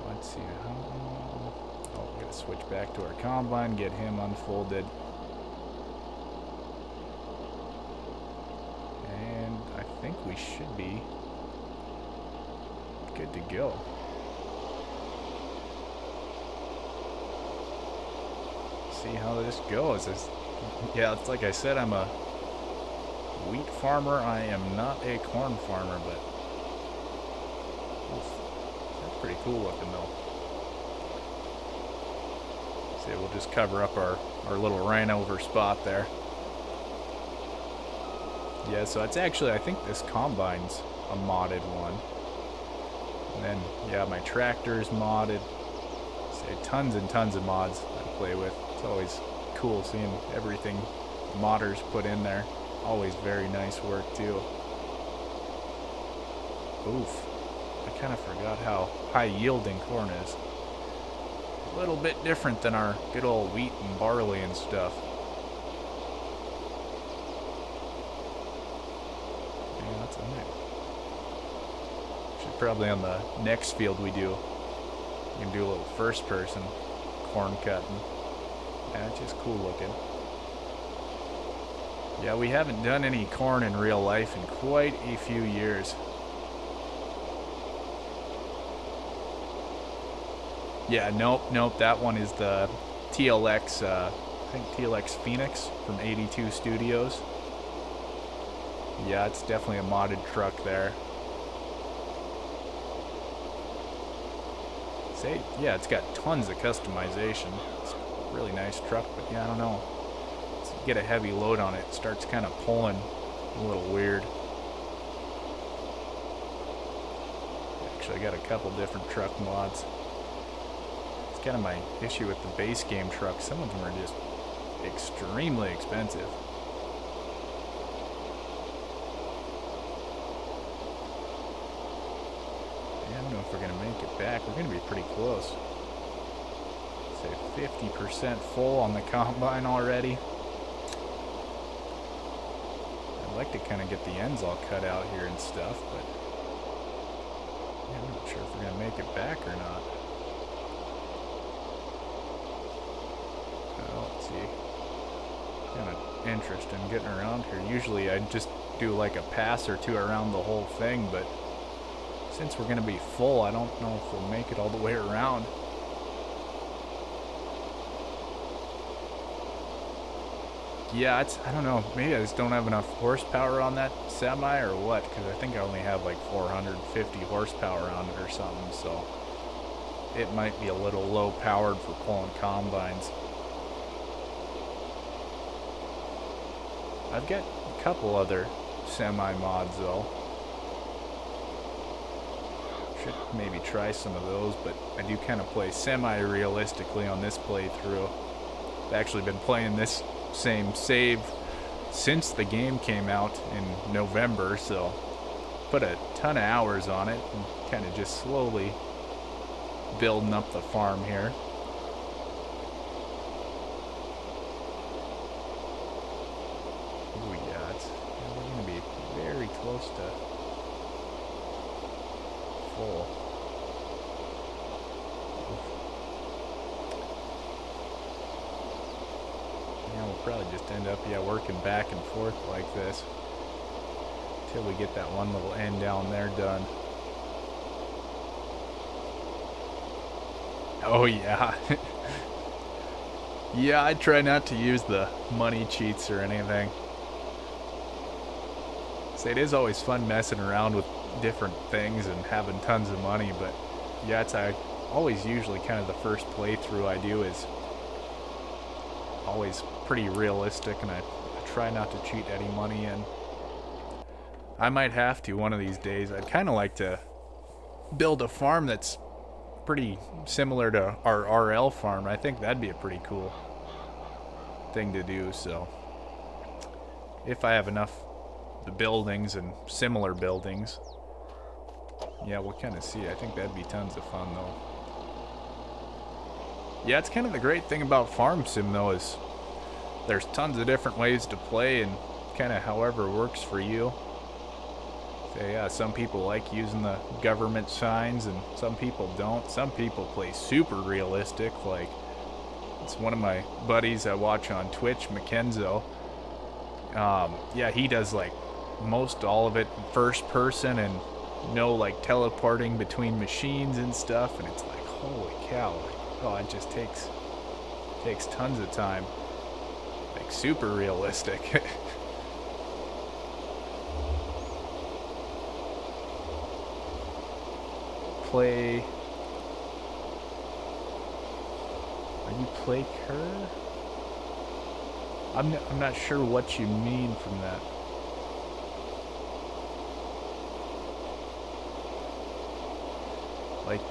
S1: Let's see. Oh, we gotta switch back to our combine, get him unfolded. And I think we should be good to go. See how this goes. Yeah, it's like I said, I'm a wheat farmer. I am not a corn farmer, but that's pretty cool looking though. See, we'll just cover up our little Rhinover spot there. Yeah, so it's actually, I think this combine's a modded one. And then, yeah, my tractor's modded. Say, tons and tons of mods I play with. It's always cool seeing everything modders put in there. Always very nice work too. Oof. I kind of forgot how high yielding corn is. A little bit different than our good old wheat and barley and stuff. Yeah, that's alright. Should probably on the next field we do, you can do a little first person corn cutting. Yeah, it's just cool looking. Yeah, we haven't done any corn in real life in quite a few years. Yeah, nope, that one is the TLX, I think TLX Phoenix from 82 Studios. Yeah, it's definitely a modded truck there. Say, yeah, it's got tons of customization. It's a really nice truck, but yeah, I don't know. Let's get a heavy load on it. It starts kind of pulling a little weird. Actually, I got a couple different truck mods. It's kind of my issue with the base game trucks. Some of them are just extremely expensive. I don't know if we're going to make it back. We're going to be pretty close. Say 50% full on the combine already. I'd like to kind of get the ends all cut out here and stuff, but yeah, I'm not sure if we're going to make it back or not. Let's see. Kind of interesting getting around here. Usually I just do like a pass or two around the whole thing, but since we're going to be full, I don't know if we'll make it all the way around. Yeah, I don't know. Maybe I just don't have enough horsepower on that semi or what, because I think I only have like 450 horsepower on it or something, so it might be a little low powered for pulling combines. I've got a couple other semi mods though. Should maybe try some of those, but I do kind of play semi-realistically on this playthrough. I've actually been playing this same save since the game came out in November, so put a ton of hours on it and kind of just slowly building up the farm here. Oh yeah, we're going to be very close to full. Yeah, we'll probably just end up, working back and forth like this until we get that one little end down there done. Oh yeah. Yeah, I try not to use the money cheats or anything. So it is always fun messing around with different things and having tons of money, but yeah, I always usually kind of the first playthrough I do is always pretty realistic, and I try not to cheat any money in. I might have to one of these days. I'd kind of like to build a farm that's pretty similar to our RL farm. I think that'd be a pretty cool thing to do, so if I have enough the buildings and similar buildings, yeah, we'll kind of see. I think that'd be tons of fun though. Yeah, it's kind of the great thing about Farm Sim though, is there's tons of different ways to play and kind of however works for you. So yeah, some people like using the government signs and some people don't. Some people play super realistic, like it's one of my buddies I watch on Twitch, Mackenzo. Yeah, he does like most all of it first person, and no like teleporting between machines and stuff, and it's like, holy cow, like, oh, it just takes tons of time. Like super realistic. Play. Are you play Kerr? I'm not sure what you mean from that. Like,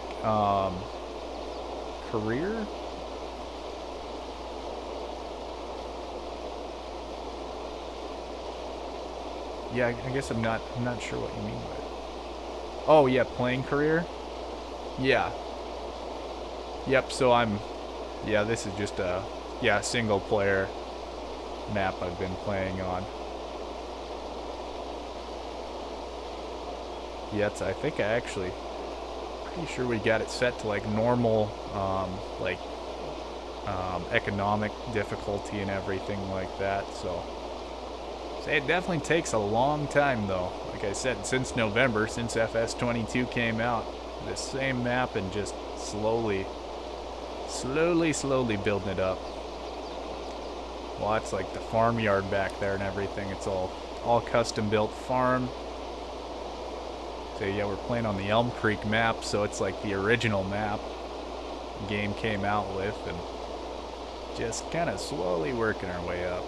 S1: career? Yeah, I guess I'm not sure what you mean by it. Oh yeah, playing career? Yeah. Yep, so yeah, this is just a single player map I've been playing on. Yeah, I think I actually pretty sure we got it set to like normal economic difficulty and everything like that, so it definitely takes a long time though. Like I said, since November, since FS22 came out, this same map and just slowly building it up. Well, that's like the farmyard back there and everything. It's all custom built farm. So yeah, we're playing on the Elm Creek map, so it's like the original map the game came out with, and just kind of slowly working our way up.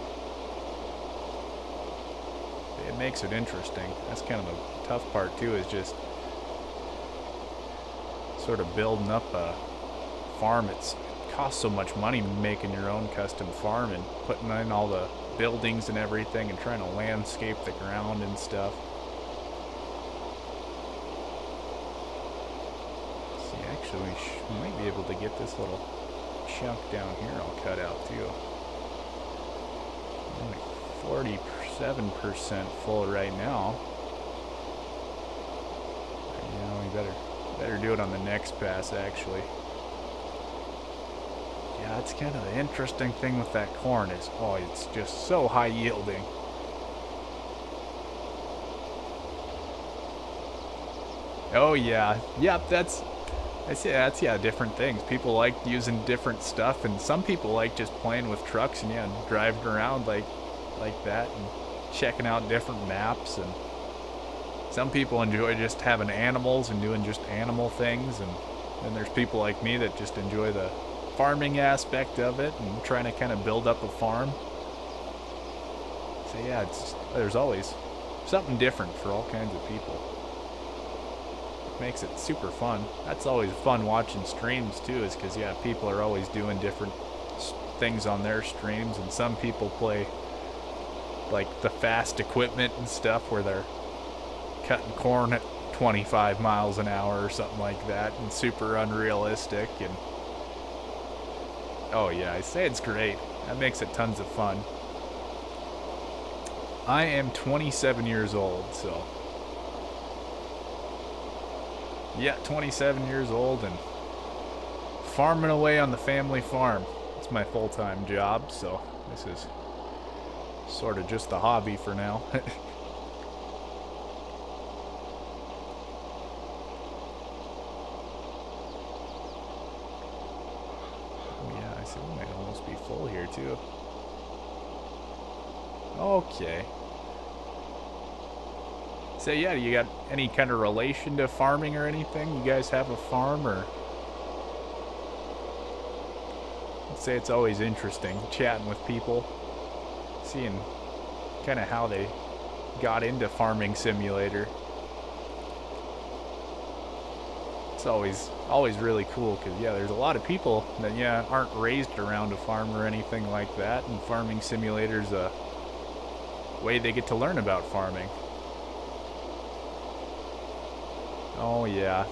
S1: It makes it interesting. That's kind of the tough part too, is just sort of building up a farm. It costs so much money making your own custom farm and putting in all the buildings and everything and trying to landscape the ground and stuff. See, actually we might be able to get this little chunk down here all cut out too. Only 47% full right now. Yeah, we better do it on the next pass actually. Yeah, that's kind of the interesting thing with that corn is, oh, it's just so high yielding. Oh yeah, yep, that's different things. People like using different stuff, and some people like just playing with trucks and driving around like that and checking out different maps. And some people enjoy just having animals and doing just animal things, and then there's people like me that just enjoy the farming aspect of it and trying to kind of build up a farm. So yeah, there's always something different for all kinds of people. It makes it super fun. That's always fun watching streams too, is because yeah, people are always doing different things on their streams, and some people play like the fast equipment and stuff where they're cutting corn at 25 miles an hour or something like that, and super unrealistic. And oh yeah, I say it's great. That makes it tons of fun. I am 27 years old, so yeah, 27 years old and farming away on the family farm. It's my full-time job, so this is sort of just a hobby for now. Yeah, I see we might almost be full here too. Okay. So yeah, you got any kind of relation to farming or anything? You guys have a farm, or? I'd say it's always interesting chatting with people, seeing kind of how they got into Farming Simulator. It's always really cool, because yeah, there's a lot of people that aren't raised around a farm or anything like that, and Farming Simulator's a way they get to learn about farming. Oh yeah.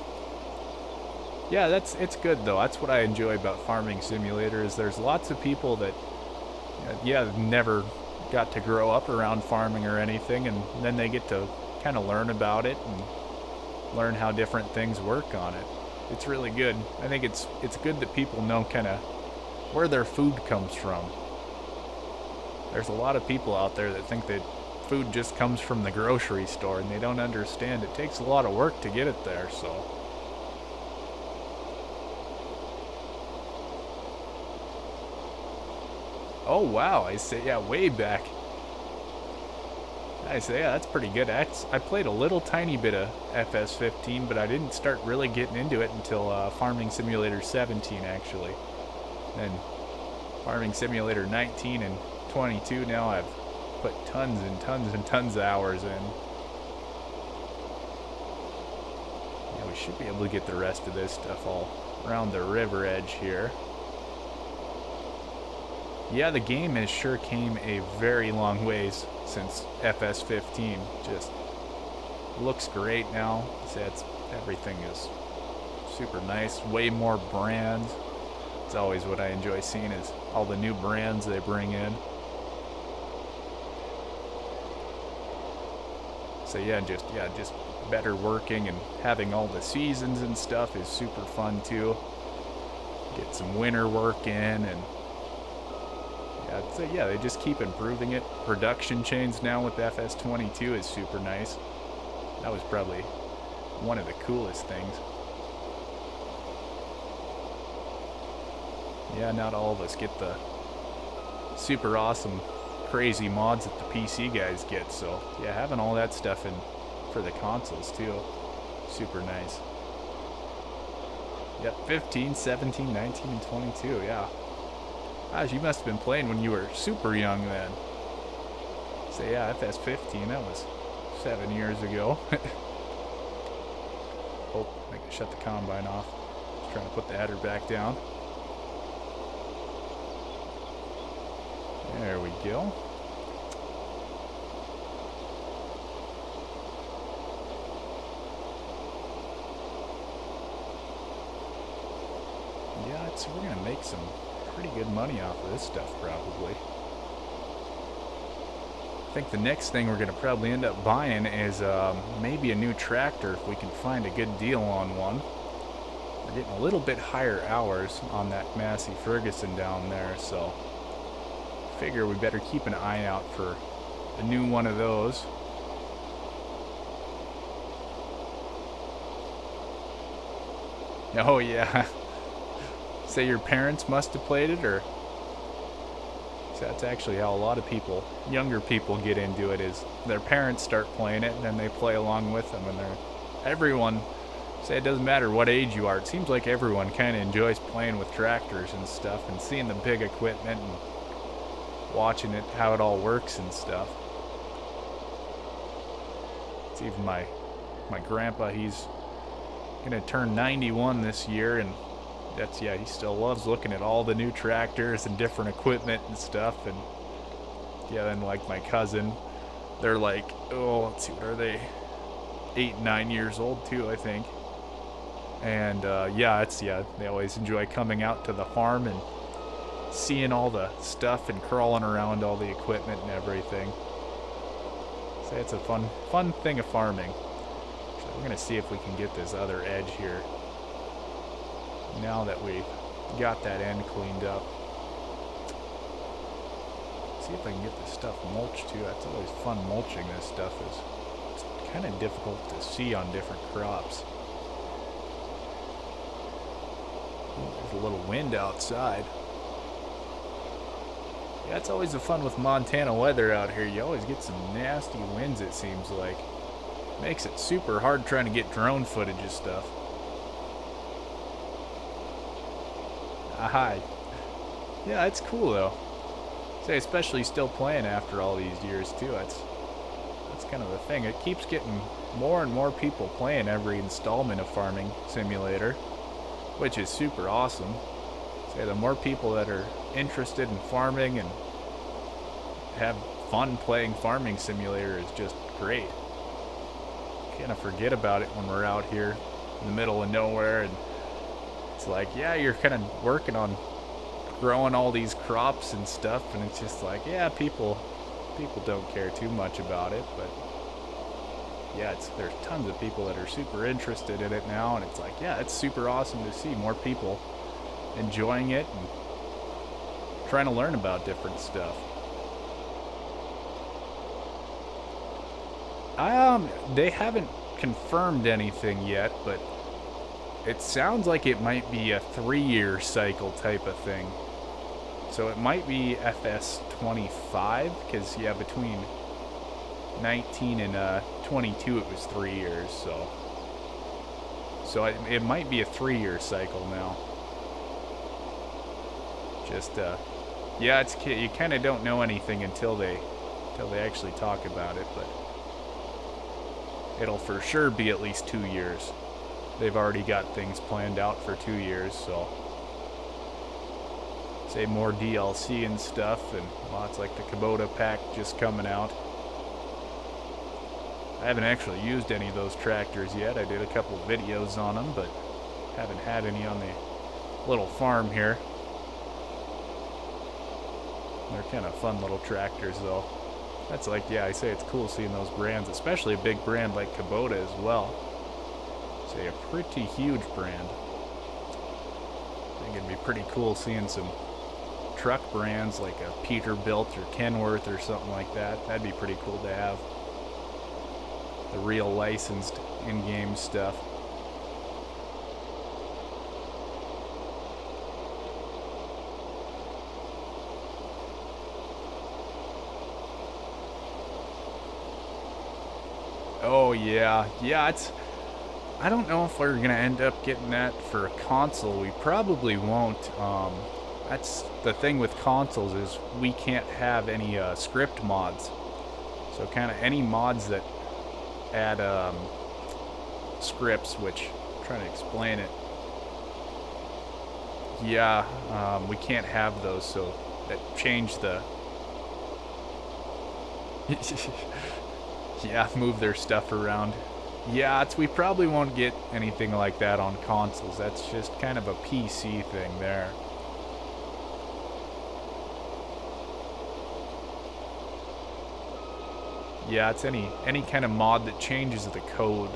S1: Yeah, it's good though. That's what I enjoy about Farming Simulator, is there's lots of people that never got to grow up around farming or anything, and then they get to kind of learn about it and learn how different things work on it. It's really good. I think it's good that people know kind of where their food comes from. There's a lot of people out there that think that food just comes from the grocery store, and they don't understand it takes a lot of work to get it there, so. Oh wow, I say, yeah, way back. I say, yeah, that's pretty good. I played a little tiny bit of FS15, but I didn't start really getting into it until Farming Simulator 17, actually. Then Farming Simulator 19 and 22, now I've put tons and tons and tons of hours in. Yeah, we should be able to get the rest of this stuff all around the river edge here. Yeah, the game has sure came a very long ways since FS15. Just looks great now. Everything is super nice. Way more brands. It's always what I enjoy seeing is all the new brands they bring in. So yeah, just better working, and having all the seasons and stuff is super fun too. Get some winter work in, and yeah, they just keep improving it. Production chains now with FS22 is super nice. That was probably one of the coolest things. Yeah, not all of us get the super awesome, crazy mods that the PC guys get. So yeah, having all that stuff in for the consoles too, super nice. Yep, 15, 17, 19, and 22, yeah. Gosh, you must have been playing when you were super young then. So yeah, FS15, that was 7 years ago. Oh, I can shut the combine off. Just trying to put the header back down. There we go. Yeah, so we're gonna make some pretty good money off of this stuff probably. I think the next thing we're gonna probably end up buying is maybe a new tractor if we can find a good deal on one. We're getting a little bit higher hours on that Massey Ferguson down there, so figure we better keep an eye out for a new one of those. Oh yeah. Say your parents must have played it, or so that's actually how a lot of people, younger people, get into it, is their parents start playing it and then they play along with them, and everyone, say it doesn't matter what age you are, it seems like everyone kind of enjoys playing with tractors and stuff and seeing the big equipment and watching it, how it all works and stuff. It's even my grandpa, he's gonna turn 91 this year, and he still loves looking at all the new tractors and different equipment and stuff. And yeah, then like my cousin, they're like, oh, let's see, what are they, 8, 9 years old too, I think. And they always enjoy coming out to the farm and seeing all the stuff and crawling around all the equipment and everything. So it's a fun thing of farming. So we're gonna see if we can get this other edge here now that we've got that end cleaned up. See if I can get this stuff mulched too. That's always fun, mulching this stuff. It's kind of difficult to see on different crops. Ooh, there's a little wind outside. Yeah, it's always the fun with Montana weather out here. You always get some nasty winds, it seems like. Makes it super hard trying to get drone footage of stuff. Hi. Yeah, it's cool though. Say, especially still playing after all these years too. That's kind of the thing. It keeps getting more and more people playing every installment of Farming Simulator, which is super awesome. Say, the more people that are interested in farming and have fun playing Farming Simulator is just great. Kind of forget about it when we're out here in the middle of nowhere, and it's like, yeah, you're kind of working on growing all these crops and stuff, and it's just like, yeah, people don't care too much about it, but yeah, there's tons of people that are super interested in it now, and it's like, yeah, it's super awesome to see more people enjoying it and trying to learn about different stuff. They haven't confirmed anything yet, but it sounds like it might be a 3-year cycle type of thing. So it might be FS25, because, yeah, between 19 and 22 it was 3 years, so it might be a 3-year cycle now. Just, yeah, you kind of don't know anything until they actually talk about it, but it'll for sure be at least 2 years. They've already got things planned out for 2 years, so say more DLC and stuff, and lots like the Kubota pack just coming out. I haven't actually used any of those tractors yet. I did a couple videos on them, but haven't had any on the little farm here. They're kind of fun little tractors, though. That's like, yeah, I say it's cool seeing those brands, especially a big brand like Kubota as well. Say a pretty huge brand. I think it'd be pretty cool seeing some truck brands like a Peterbilt or Kenworth or something like that. That'd be pretty cool to have. The real licensed in-game stuff. Oh yeah, I don't know if we're gonna end up getting that for a console. We probably won't. That's the thing with consoles, is we can't have any script mods. So kind of any mods that add scripts, which I'm trying to explain it. Yeah, we can't have those, so that changed the yeah, move their stuff around. Yeah, we probably won't get anything like that on consoles. That's just kind of a PC thing there. Yeah, it's any kind of mod that changes the code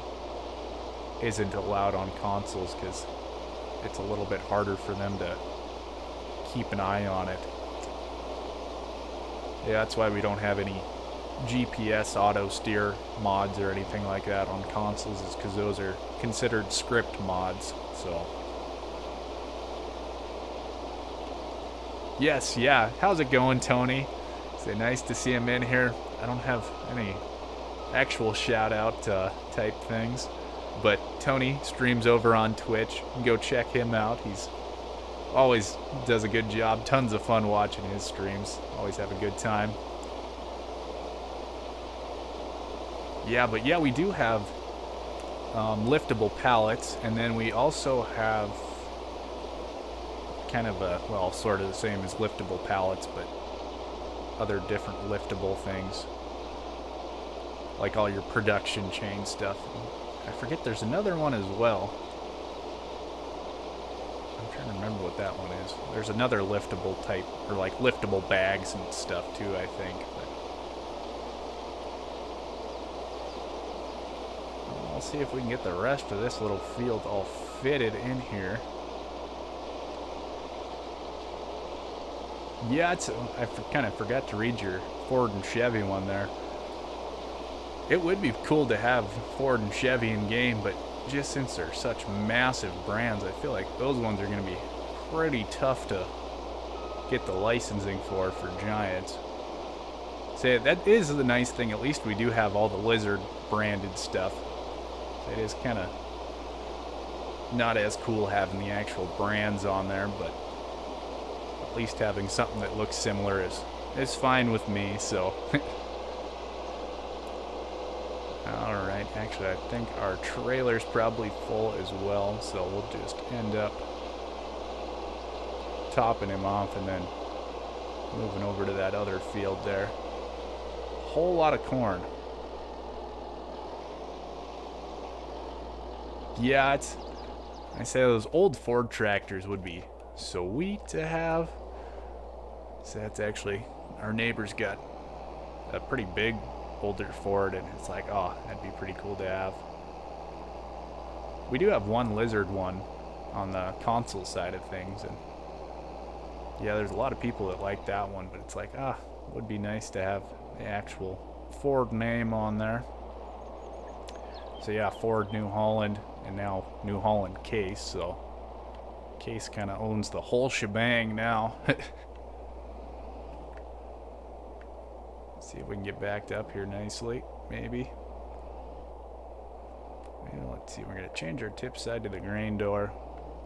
S1: isn't allowed on consoles, because it's a little bit harder for them to keep an eye on it. Yeah, that's why we don't have any GPS auto steer mods or anything like that on consoles, is because those are considered script mods. So yes, yeah, how's it going, Tony? It's nice to see him in here. I don't have any actual shout out type things, but Tony streams over on Twitch. You can go check him out. He's always does a good job. Tons of fun watching his streams. Always have a good time. Yeah, but yeah, we do have liftable pallets, and then we also have kind of a, well, sort of the same as liftable pallets, but other different liftable things, like all your production chain stuff. I forget there's another one as well. I'm trying to remember what that one is. There's another liftable type, or like liftable bags and stuff too, I think. But I'll see if we can get the rest of this little field all fitted in here. Yeah, I kind of forgot to read your Ford and Chevy one there. It would be cool to have Ford and Chevy in game, but just since they're such massive brands, I feel like those ones are going to be pretty tough to get the licensing for Giants. So that is the nice thing. At least we do have all the Lizard branded stuff. So it is kind of not as cool having the actual brands on there, but at least having something that looks similar is fine with me. So alright, actually I think our trailer's probably full as well, so we'll just end up topping him off and then moving over to that other field there. Whole lot of corn. Yeah, I say those old Ford tractors would be sweet to have. So that's actually, our neighbor's got a pretty big older Ford, and it's like, oh, that'd be pretty cool to have. We do have one Lizard one on the console side of things, and yeah, there's a lot of people that like that one, but it's like, it would be nice to have the actual Ford name on there. So yeah, Ford, New Holland, and now New Holland Case. So Case kind of owns the whole shebang now. See if we can get backed up here nicely, maybe. Let's see, we're going to change our tip side to the grain door.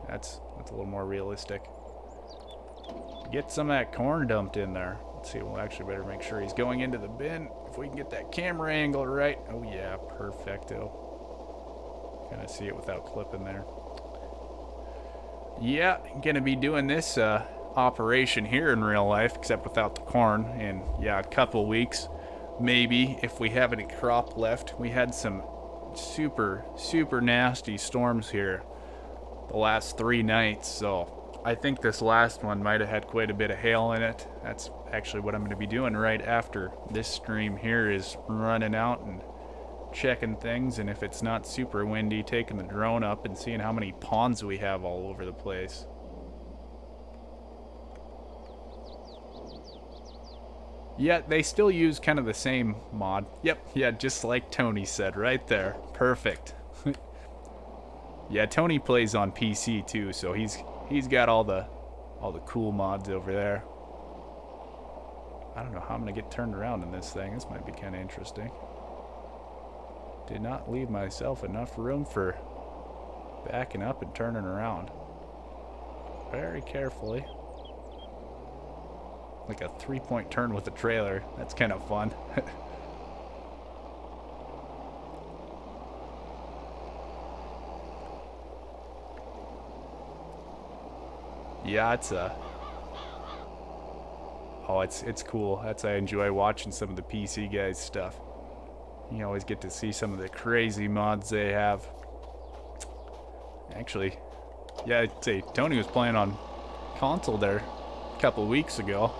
S1: That's a little more realistic. Get some of that corn dumped in there. Let's see, we'll actually better make sure he's going into the bin. If we can get that camera angle right. Oh yeah, perfecto. Kind of see it without clipping there. Yeah, going to be doing this operation here in real life, except without the corn. And yeah, a couple weeks, maybe, if we have any crop left. We had some super nasty storms here the last 3 nights, so I think this last one might have had quite a bit of hail in it. That's actually what I'm going to be doing right after this stream here, is running out and checking things, and if it's not super windy, taking the drone up and seeing how many ponds we have all over the place. Yeah, they still use kind of the same mod. Yep, yeah, just like Tony said right there. Perfect. Yeah, Tony plays on PC too, so he's got all the cool mods over there. I don't know how I'm gonna get turned around in this thing. This might be kind of interesting. Did not leave myself enough room for backing up and turning around. Very carefully. Like a 3-point turn with a trailer. That's kind of fun. Yeah, it's it's cool. I enjoy watching some of the PC guys' stuff. You always get to see some of the crazy mods they have. Actually, yeah, I'd say Tony was playing on console there a couple weeks ago.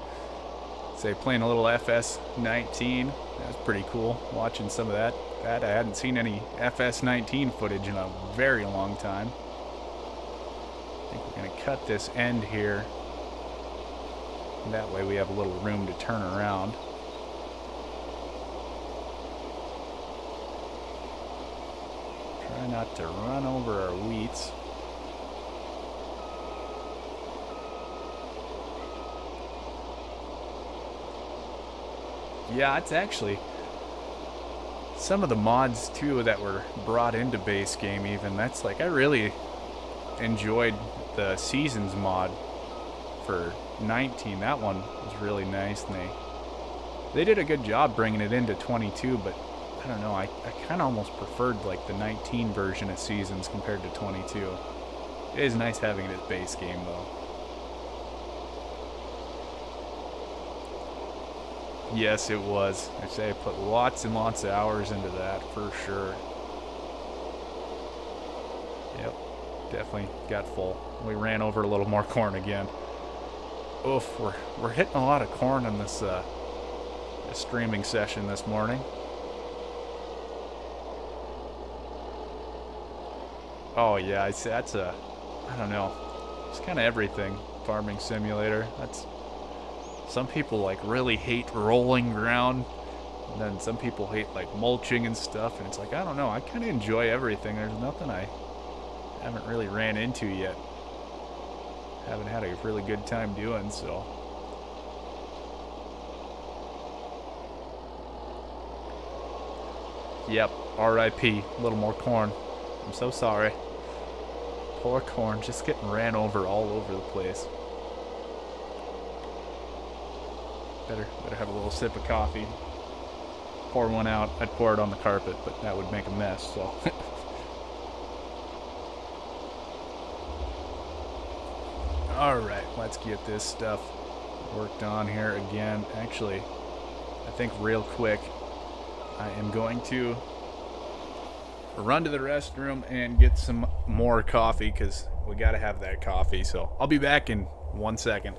S1: Say playing a little FS19. That was pretty cool. Watching some of that. I hadn't seen any FS19 footage in a very long time. I think we're gonna cut this end here. That way we have a little room to turn around. Try not to run over our wheats. Yeah, it's actually some of the mods too that were brought into base game even. That's like, I really enjoyed the Seasons mod for 19. That one was really nice, and they did a good job bringing it into 22, but I don't know, I kind of almost preferred like the 19 version of Seasons compared to 22. It is nice having it as base game though. Yes, it was. I say I put lots and lots of hours into that for sure. Yep, definitely got full. We ran over a little more corn again. Oof, we're hitting a lot of corn in this streaming session this morning. Oh yeah, I say I don't know. It's kind of everything. Farming simulator. Some people like really hate rolling ground, and then some people hate like mulching and stuff, and it's like, I don't know, I kind of enjoy everything. There's nothing I haven't really ran into yet. Haven't had a really good time doing so. Yep, R.I.P. A little more corn. I'm so sorry. Poor corn, just getting ran over all over the place. Better have a little sip of coffee. Pour one out. I'd pour it on the carpet, but that would make a mess, so. Alright, let's get this stuff worked on here again. Actually, I think real quick, I am going to run to the restroom and get some more coffee, because we gotta have that coffee. So I'll be back in 1 second.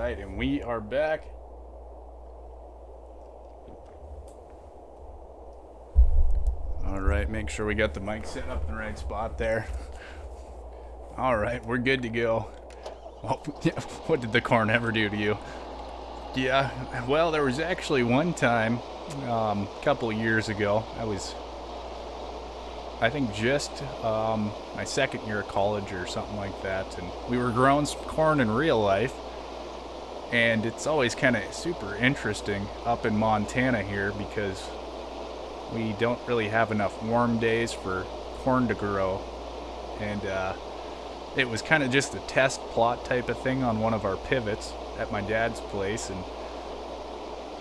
S1: right, and we are back. All right, make sure we got the mic set up in the right spot there. All right, we're good to go. Oh, yeah, what did the corn ever do to you? Yeah, well, there was actually one time, a couple of years ago, I think just my second year of college or something like that, and we were growing some corn in real life, and it's always kind of super interesting up in Montana here because we don't really have enough warm days for corn to grow, and it was kind of just a test plot type of thing on one of our pivots at my dad's place, and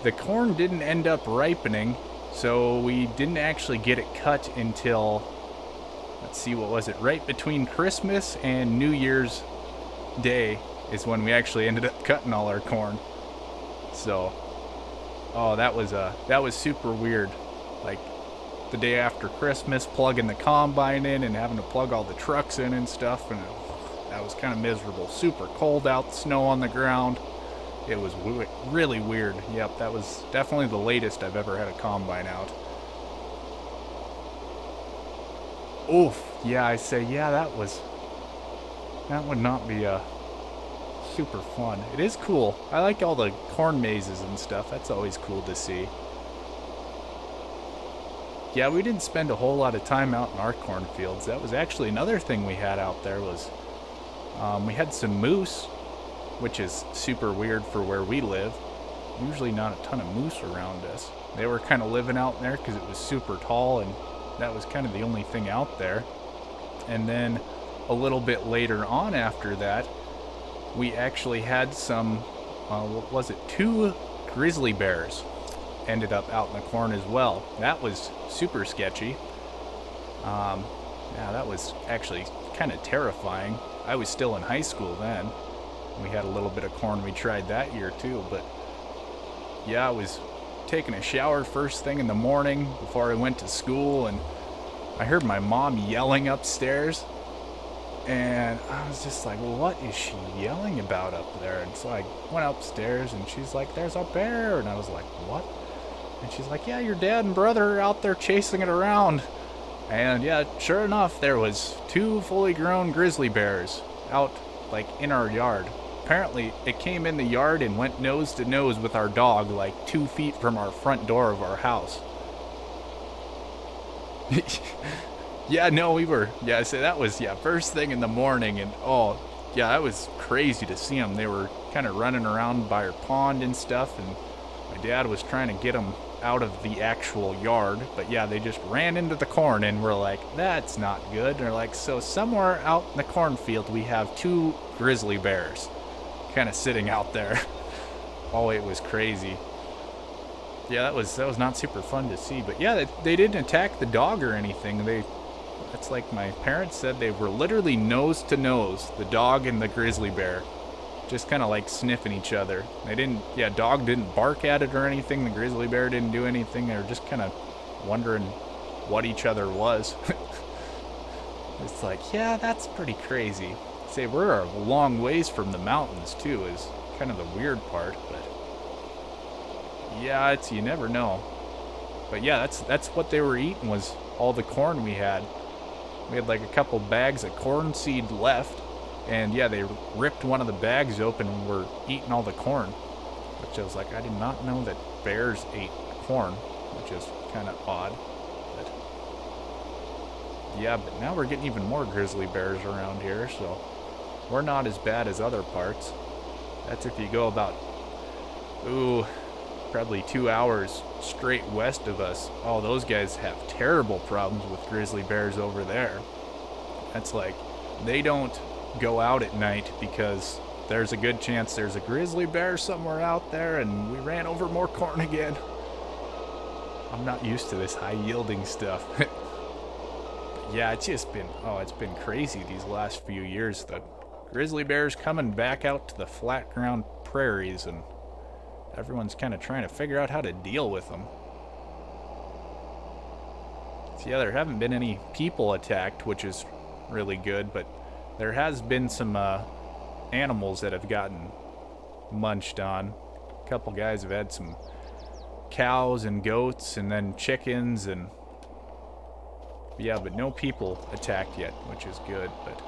S1: the corn didn't end up ripening, so we didn't actually get it cut until, let's see, what was it, right between Christmas and New Year's Day is when we actually ended up cutting all our corn. So, oh, that was super weird. Like, the day after Christmas, plugging the combine in and having to plug all the trucks in and stuff, and that was kind of miserable. Super cold out, snow on the ground. It was really weird. Yep, that was definitely the latest I've ever had a combine out. Oof. Yeah, I say, yeah, that would not be super fun. It is cool. I like all the corn mazes and stuff. That's always cool to see. Yeah, we didn't spend a whole lot of time out in our cornfields. That was actually another thing we had out there was we had some moose, which is super weird for where we live. Usually not a ton of moose around us. They were kind of living out there because it was super tall, and that was kind of the only thing out there. And then a little bit later on after that, we actually had some, what was it, 2 grizzly bears ended up out in the corn as well. That was super sketchy. Yeah, that was actually kind of terrifying. I was still in high school then. We had a little bit of corn we tried that year too, but yeah, I was taking a shower first thing in the morning before I went to school, and I heard my mom yelling upstairs, and I was just like, well, what is she yelling about up there? And so I went upstairs, and she's like, there's a bear, and I was like, what? And she's like, yeah, your dad and brother are out there chasing it around. And yeah, sure enough, there was 2 fully grown grizzly bears out, like, in our yard. Apparently, it came in the yard and went nose to nose with our dog, like 2 feet from our front door of our house. Yeah, no, we were, yeah, so that was, yeah, first thing in the morning, and oh, yeah, that was crazy to see them. They were kind of running around by our pond and stuff, and my dad was trying to get them out of the actual yard, but yeah, they just ran into the corn, and we're like, that's not good. And they're like, so somewhere out in the cornfield we have 2 grizzly bears kind of sitting out there. Oh, it was crazy. Yeah, that was not super fun to see, but yeah, they didn't attack the dog or anything. That's like my parents said, they were literally nose to nose, the dog and the grizzly bear, just kind of like sniffing each other. Dog didn't bark at it or anything. The grizzly bear didn't do anything. They were just kind of wondering what each other was. It's like, yeah, that's pretty crazy. Say, we're a long ways from the mountains too, is kind of the weird part, but yeah, you never know. But yeah, that's what they were eating, was all the corn we had. We had like a couple bags of corn seed left. And yeah, they ripped one of the bags open and were eating all the corn. Which I was like, I did not know that bears ate corn, which is kind of odd. But yeah, but now we're getting even more grizzly bears around here, so we're not as bad as other parts. That's if you go about, probably 2 hours straight west of us. Oh, those guys have terrible problems with grizzly bears over there. That's like, they don't go out at night because there's a good chance there's a grizzly bear somewhere out there, and we ran over more corn again. I'm not used to this high yielding stuff. Yeah, it's been crazy these last few years. The grizzly bears coming back out to the flat ground prairies, and everyone's kind of trying to figure out how to deal with them. So yeah, there haven't been any people attacked, which is really good, but there has been some animals that have gotten munched on. A couple guys have had some cows and goats and then chickens and yeah, but no people attacked yet, which is good. But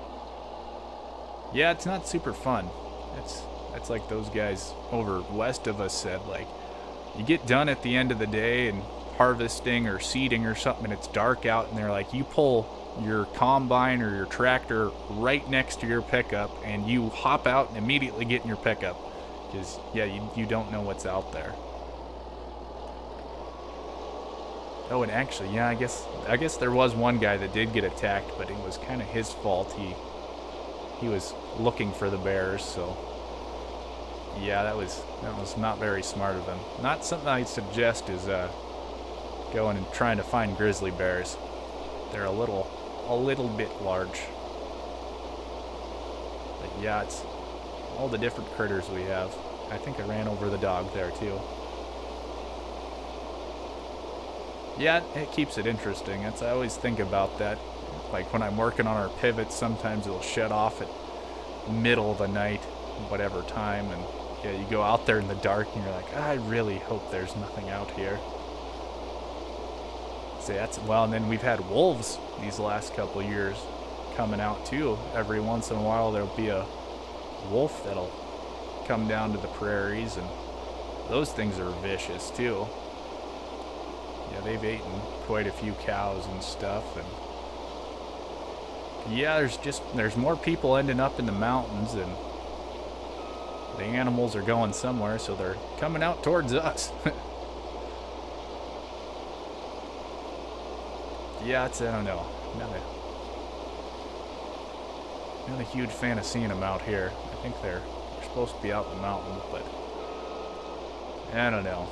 S1: yeah, it's not super fun. That's like those guys over west of us said, like, you get done at the end of the day and harvesting or seeding or something and it's dark out, and they're like, you pull your combine or your tractor right next to your pickup and you hop out and immediately get in your pickup because yeah, you don't know what's out there. Oh, and actually, yeah, I guess there was one guy that did get attacked, but it was kind of his fault. He was looking for the bears, so yeah, that was not very smart of him. Not something I'd suggest is going and trying to find grizzly bears. They're a little bit large. But yeah, it's all the different critters we have. I think I ran over the dog there too. Yeah, it keeps it interesting. I always think about that. Like when I'm working on our pivots, sometimes it'll shut off at middle of the night, whatever time, and yeah, you go out there in the dark and you're like, I really hope there's nothing out here. And then we've had wolves these last couple of years coming out too. Every once in a while there'll be a wolf that'll come down to the prairies, and those things are vicious too. Yeah, they've eaten quite a few cows and stuff, and yeah, there's more people ending up in the mountains, and the animals are going somewhere, so they're coming out towards us. Yeah, I don't know. Not a huge fan of seeing them out here. I think they're supposed to be out in the mountains, but I don't know.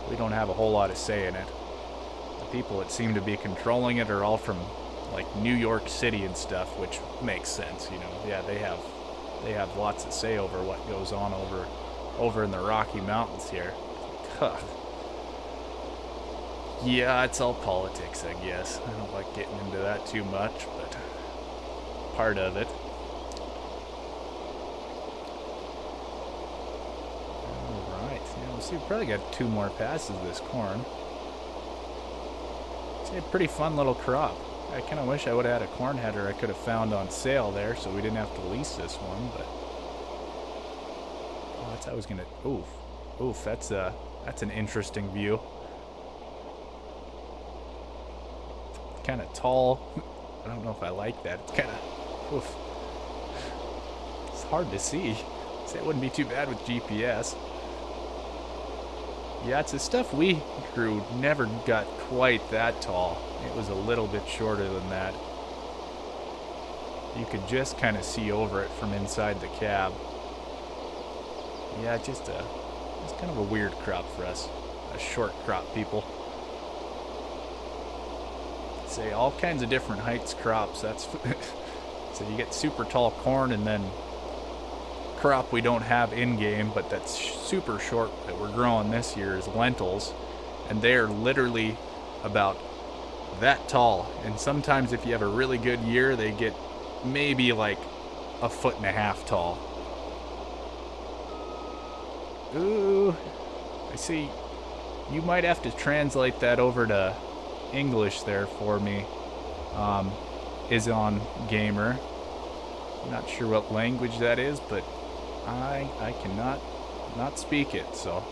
S1: We don't have a whole lot of say in it. The people that seem to be controlling it are all from like New York City and stuff, which makes sense, you know. Yeah, they have lots to say over what goes on over in the Rocky Mountains here. Huh. Yeah, it's all politics, I guess. I don't like getting into that too much, but part of it. Alright, yeah, we'll see. We've probably got 2 more passes of this corn. It's a pretty fun little crop. I kind of wish I would have had a corn header I could have found on sale there, so we didn't have to lease this one, but oh, that's how I was gonna. Oof, that's an interesting view. Kind of tall. I don't know if I like that. It's kind of, it's hard to see. Say it wouldn't be too bad with GPS. Yeah, it's the stuff we grew never got quite that tall. It was a little bit shorter than that. You could just kind of see over it from inside the cab. Yeah, it's kind of a weird crop for us, a short crop people. Say all kinds of different heights crops. That's so you get super tall corn, and then crop we don't have in game, but that's super short that we're growing this year is lentils, and they are literally about that tall. And sometimes if you have a really good year, they get maybe like 1.5 feet tall. Ooh, I see. You might have to translate that over to English there for me. Is on gamer. I'm not sure what language that is, but I cannot not speak it, so.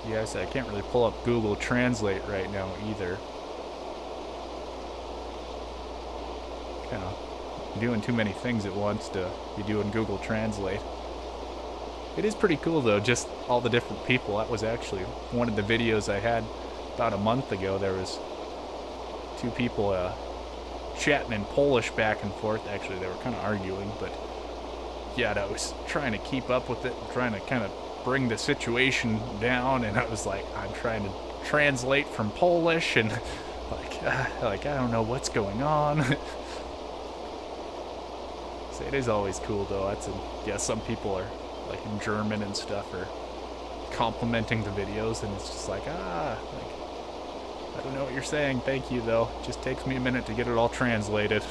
S1: Yes, I can't really pull up Google Translate right now either. Kind of doing too many things at once to be doing Google Translate. It is pretty cool though, just all the different people. That was actually one of the videos I had about a month ago. There was 2 people chatting in Polish back and forth. Actually, they were kind of arguing, but yeah, I was trying to keep up with it, trying to kind of bring the situation down, and I was like, I'm trying to translate from Polish, and like I don't know what's going on. So it is always cool though. Yeah, some people are like in German and stuff are complimenting the videos, and it's just like I don't know what you're saying. Thank you, though. It just takes me a minute to get it all translated.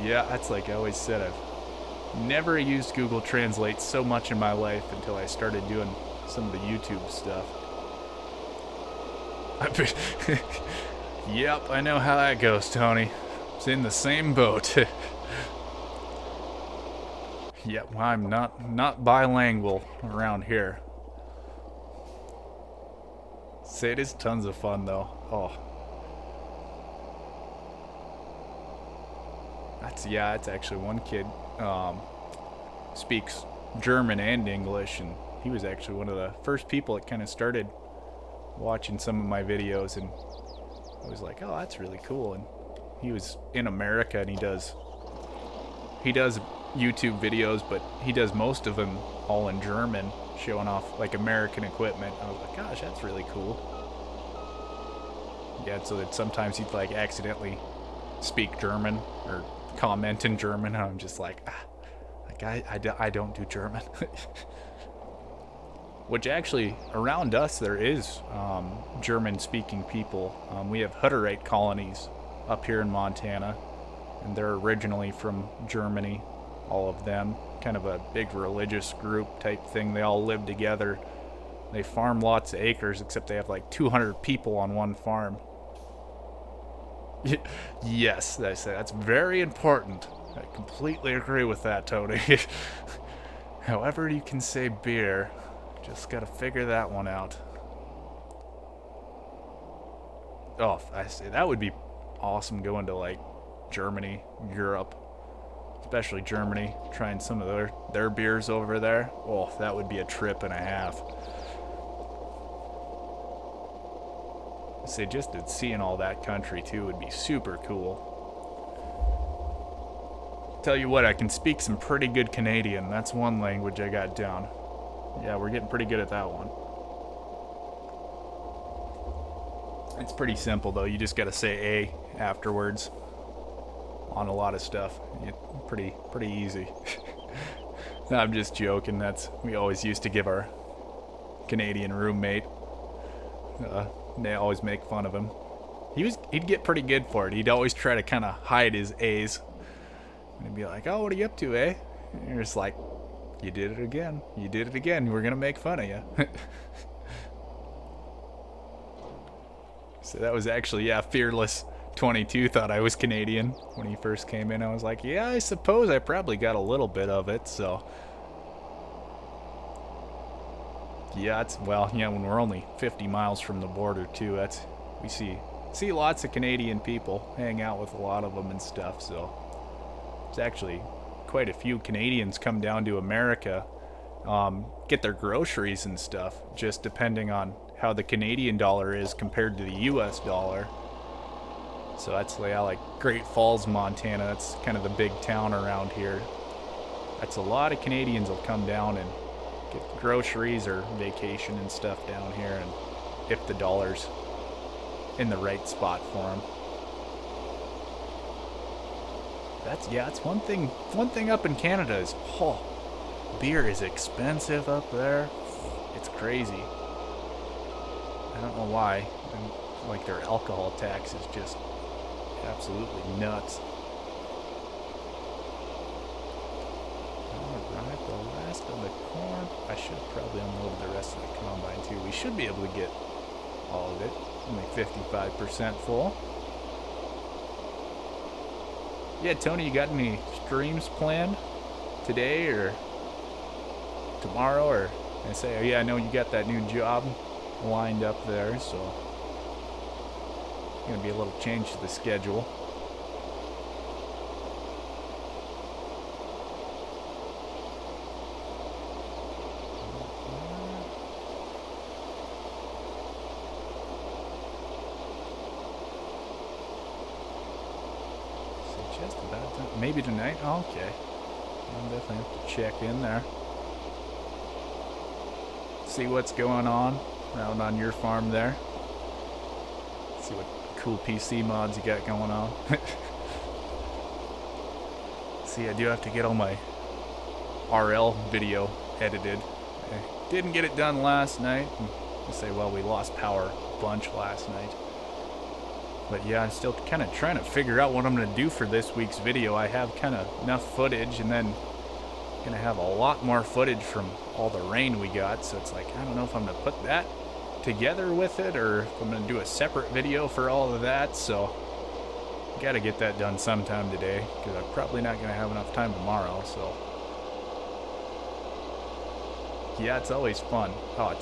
S1: Yeah, that's like I always said. I've never used Google Translate so much in my life until I started doing some of the YouTube stuff. Yep, I know how that goes, Tony. It's in the same boat. Yep, I'm not bilingual around here. Say it is tons of fun though. Oh. It's actually one kid speaks German and English, and he was actually one of the first people that kind of started watching some of my videos, and I was like, oh, that's really cool. And he was in America, and he does YouTube videos, but he does most of them all in German, showing off like American equipment. I was like, gosh, that's really cool. Yeah, so that sometimes he'd like accidentally speak German or comment in German, and I'm just like, I don't do German. Which actually, around us there is German-speaking people. We have Hutterite colonies up here in Montana, and they're originally from Germany, all of them. Kind of a big religious group type thing. They all live together. They farm lots of acres, except they have like 200 people on one farm. Yes, that's very important. I completely agree with that, Tony. However you can say beer, just gotta figure that one out. Oh, I say that would be awesome going to like Germany, Europe, especially Germany, trying some of their beers over there. Oh, that would be a trip and a half. Say just seeing all that country too would be super cool. Tell you what, I can speak some pretty good Canadian. That's one language I got down. Yeah, we're getting pretty good at that one. It's pretty simple though. You just gotta say A afterwards on a lot of stuff. Pretty easy. No, I'm just joking. We always used to give our Canadian roommate. They always make fun of him. He'd get pretty good for it. He'd always try to kind of hide his A's. And he'd be like, "Oh, what are you up to, eh?" And you're just like, "You did it again. You did it again. We're gonna make fun of you." So that was actually, Fearless 22 thought I was Canadian when he first came in. I was like, yeah, I suppose I probably got a little bit of it, so. Yeah, when we're only 50 miles from the border too, we see lots of Canadian people, hang out with a lot of them and stuff, so. There's actually quite a few Canadians come down to America, get their groceries and stuff, just depending on how the Canadian dollar is compared to the US dollar. So that's like Great Falls, Montana. That's kind of the big town around here. That's a lot of Canadians will come down and get groceries or vacation and stuff down here, and if the dollar's in the right spot for them. That's one thing. One thing up in Canada is, beer is expensive up there. It's crazy. I don't know why. Like their alcohol tax is just absolutely nuts. Alright, the last of the corn. I should probably unload the rest of the combine too. We should be able to get all of it. Only 55% full. Yeah, Tony, you got any streams planned today or tomorrow? Or I say, oh yeah, I know you got that new job lined up there, so gonna be a little change to the schedule. So just about done. Maybe tonight. Oh, okay, I'll definitely have to check in there, see what's going on around on your farm there. See what cool PC mods you got going on. See, I do have to get all my RL video edited. I didn't get it done last night. I'll say, well, we lost power a bunch last night. But yeah, I'm still kind of trying to figure out what I'm going to do for this week's video. I have kind of enough footage, and then going to have a lot more footage from all the rain we got. So it's like, I don't know if I'm going to put that together with it, or if I'm going to do a separate video for all of that. So got to get that done sometime today, because I'm probably not going to have enough time tomorrow. So yeah, it's always fun. I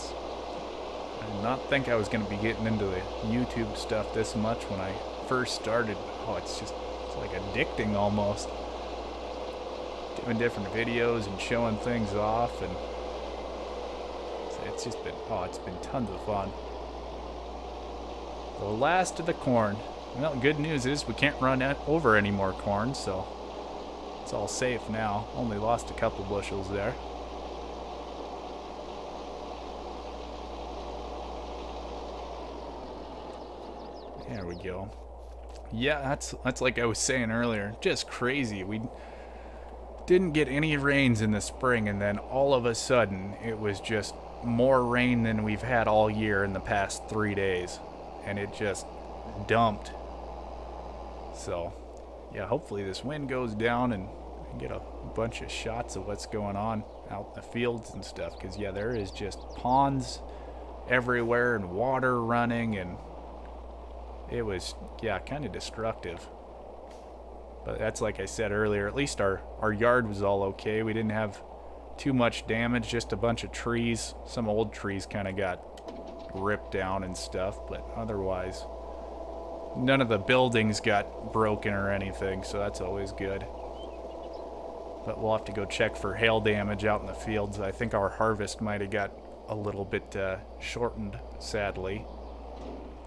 S1: did not think I was going to be getting into the YouTube stuff this much when I first started. It's like addicting almost. Doing different videos and showing things off, and it's just been, it's been tons of fun. The last of the corn. Well, good news is we can't run over any more corn, so it's all safe now. Only lost a couple bushels there. There we go. Yeah, that's like I was saying earlier, just crazy. We didn't get any rains in the spring, and then all of a sudden it was just more rain than we've had all year in the past 3 days, and it just dumped. So yeah, hopefully this wind goes down and we get a bunch of shots of what's going on out in the fields and stuff, because yeah, there is just ponds everywhere and water running, and it was, yeah, kind of destructive. But that's like I said earlier, at least our yard was all okay. We didn't have too much damage, just a bunch of trees. Some old trees kind of got ripped down and stuff, but otherwise none of the buildings got broken or anything, so that's always good. But we'll have to go check for hail damage out in the fields. I think our harvest might have got a little bit shortened, sadly.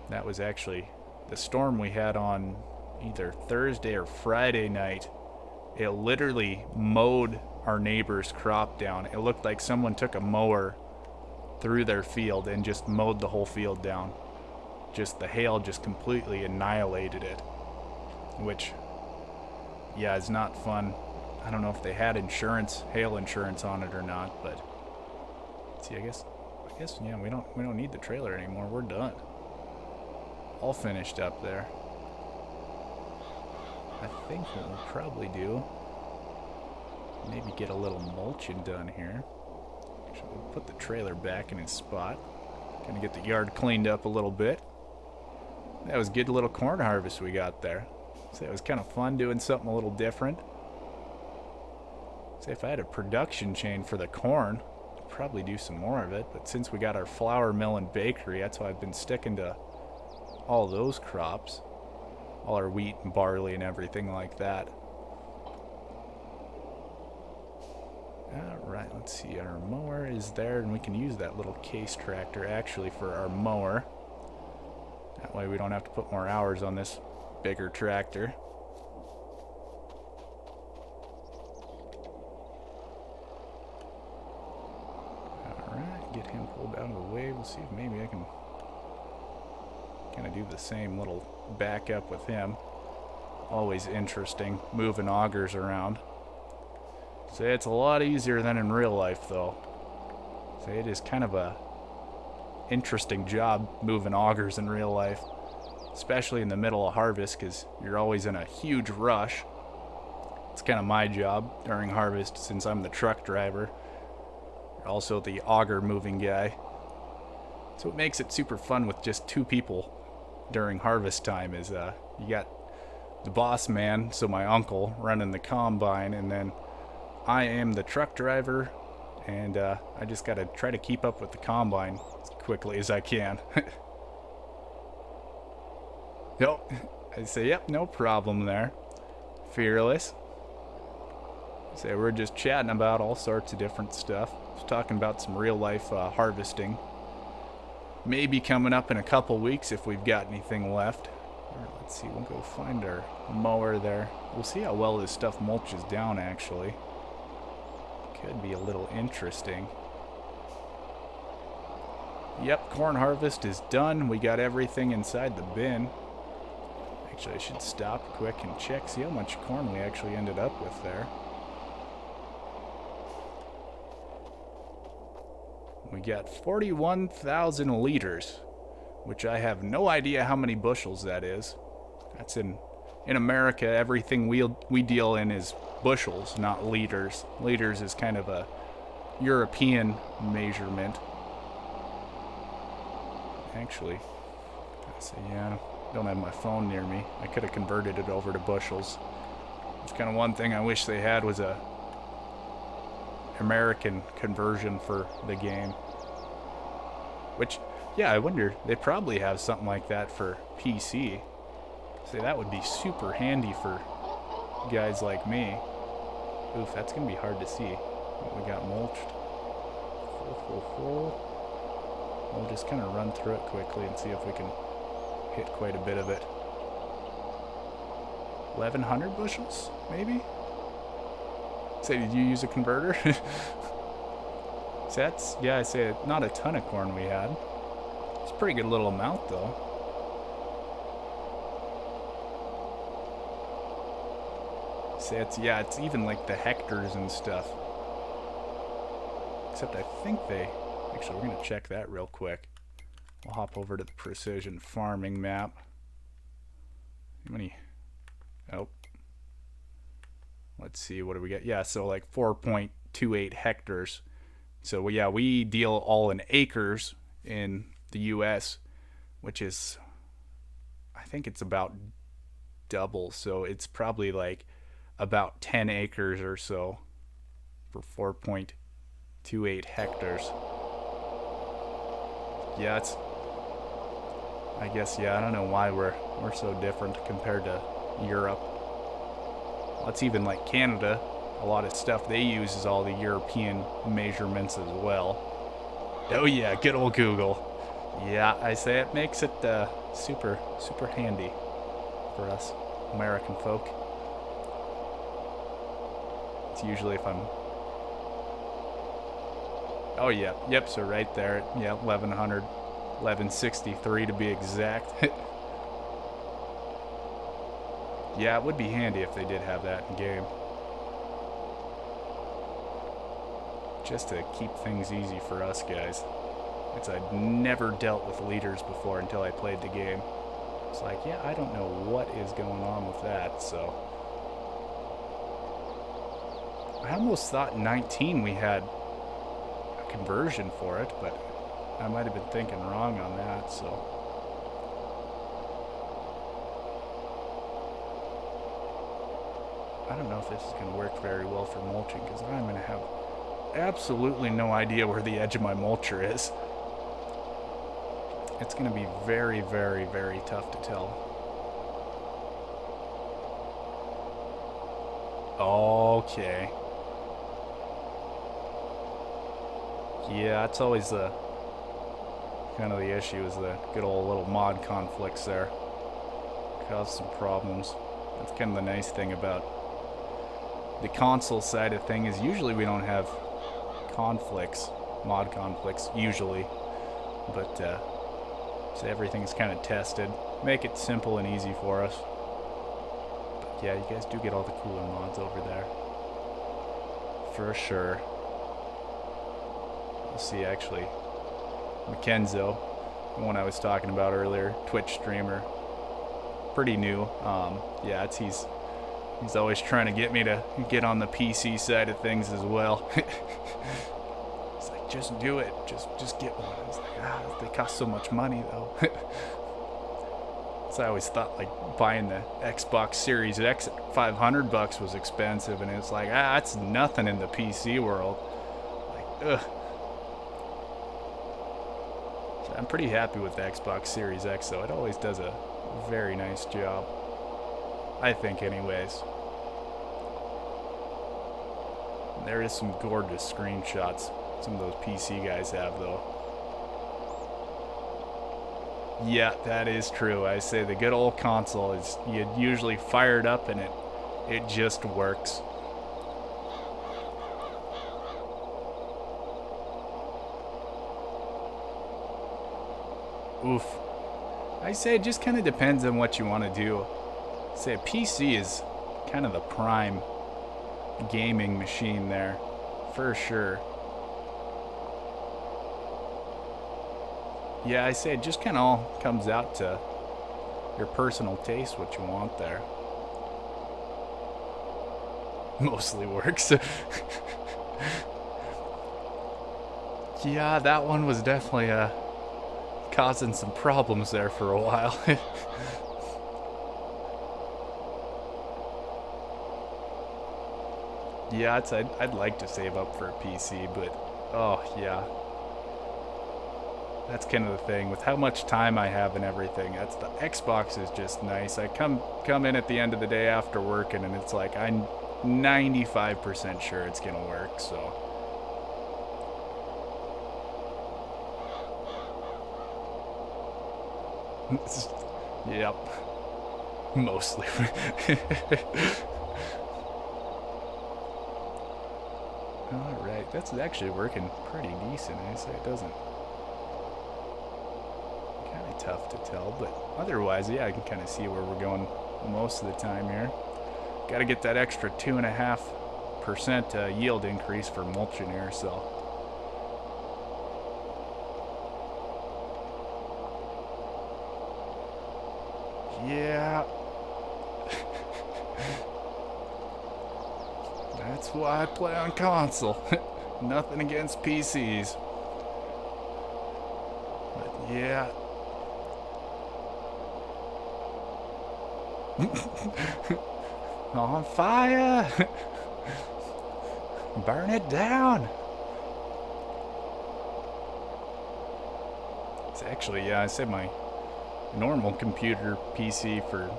S1: That was actually the storm we had on either Thursday or Friday night. It literally mowed our neighbor's crop down. It looked like someone took a mower through their field and just mowed the whole field down. Just the hail just completely annihilated it, which, yeah, is not fun. I don't know if they had insurance, hail insurance on it or not, but see, I guess yeah, we don't need the trailer anymore. We're done. All finished up there. I think what we'll probably do, maybe get a little mulching done here. Actually, we'll put the trailer back in its spot. Gonna get the yard cleaned up a little bit. That was a good little corn harvest we got there. So it was kind of fun doing something a little different. Say if I had a production chain for the corn, I'd probably do some more of it. But since we got our flour mill and bakery, that's why I've been sticking to all those crops, all our wheat and barley and everything like that. Alright, let's see, our mower is there, and we can use that little case tractor actually for our mower. That way we don't have to put more hours on this bigger tractor. Alright, get him pulled out of the way. We'll see if maybe I can kind of do the same little backup with him. Always interesting moving augers around. Say it's a lot easier than in real life though. Say it is kind of a interesting job moving augers in real life, especially in the middle of harvest, because you're always in a huge rush. It's kind of my job during harvest, since I'm the truck driver, also the auger moving guy. So it makes it super fun with just two people during harvest time. Is you got the boss man, so my uncle, running the combine, and then I am the truck driver, and I just got to try to keep up with the combine as quickly as I can. Yep, I say, yep, no problem there. Fearless. So we're just chatting about all sorts of different stuff. Just talking about some real life harvesting. Maybe coming up in a couple weeks if we've got anything left. Right, let's see, we'll go find our mower there. We'll see how well this stuff mulches down actually. Could be a little interesting. Yep, corn harvest is done. We got everything inside the bin. Actually, I should stop quick and check, see how much corn we actually ended up with there. We got 41,000 liters, which I have no idea how many bushels that is. That's in America, everything we deal in is bushels, not liters. Liters is kind of a European measurement. Actually, I say, yeah, don't have my phone near me. I could have converted it over to bushels. It's kind of one thing I wish they had was a American conversion for the game. Which, yeah, I wonder, they probably have something like that for PC. Say that would be super handy for guys like me. Oof, that's gonna be hard to see. What we got mulched. We'll just kind of run through it quickly and see if we can hit quite a bit of it. 1,100 bushels, maybe? Say, did you use a converter? So that's, yeah, I say not a ton of corn we had. It's a pretty good little amount though. Say it's, yeah, it's even like the hectares and stuff. Except I think actually we're gonna check that real quick. We'll hop over to the precision farming map. How many? Oh. Let's see, what do we get? Yeah, so like 4.28 hectares. So yeah, we deal all in acres in the US, which is, I think it's about double. So it's probably like about 10 acres or so for 4.28 hectares. Yeah, it's, I guess, yeah, I don't know why we're so different compared to Europe. Well, it's even like Canada. A lot of stuff they use is all the European measurements as well. Oh yeah, good old Google. Yeah, I say it makes it super handy for us American folk. It's usually if I'm... Oh yeah, yep, so right there, yeah, 1,100, 1,163 to be exact. Yeah, it would be handy if they did have that in game. Just to keep things easy for us guys. It's I'd never dealt with liters before until I played the game. It's like, yeah, I don't know what is going on with that, so. I almost thought in 19 we had a conversion for it, but I might have been thinking wrong on that, so. I don't know if this is going to work very well for mulching, because I'm going to have absolutely no idea where the edge of my mulcher is. It's going to be very tough to tell. Okay. Yeah, that's always the kind of the issue, is the good old little mod conflicts there. Cause some problems. That's kind of the nice thing about the console side of thing, is usually we don't have conflicts, mod conflicts, usually. But so everything's kind of tested. Make it simple and easy for us. But yeah, you guys do get all the cooler mods over there. For sure. You'll see, actually, Mackenzo, the one I was talking about earlier, Twitch streamer, pretty new. Yeah, he's always trying to get me to get on the PC side of things as well. It's like, just do it, just get one. It's like, they cost so much money though. So I always thought like buying the Xbox Series X at $500 was expensive, and it's like, that's nothing in the PC world. Like, ugh. So I'm pretty happy with the Xbox Series X though. It always does a very nice job, I think, anyways. There is some gorgeous screenshots some of those PC guys have, though. Yeah, that is true. I say the good old console is, you usually fire it up and it just works. Oof. I say it just kind of depends on what you want to do. Say a PC is kind of the prime gaming machine there, for sure. Yeah, I say it just kind of all comes out to your personal taste, what you want there. Mostly works. Yeah, that one was definitely causing some problems there for a while. Yeah, I'd like to save up for a PC, but oh yeah, that's kind of the thing with how much time I have and everything. That's the Xbox is just nice. I come in at the end of the day after working, and it's like I'm 95% sure it's gonna work. So yep, mostly. All right, that's actually working pretty decent. I say it doesn't. Kind of tough to tell, but otherwise, yeah, I can kind of see where we're going most of the time here. Got to get that extra 2.5% yield increase for mulching here, so. Yeah. That's why I play on console. Nothing against PCs. But yeah. On fire! Burn it down! It's actually, yeah, I said my normal computer PC for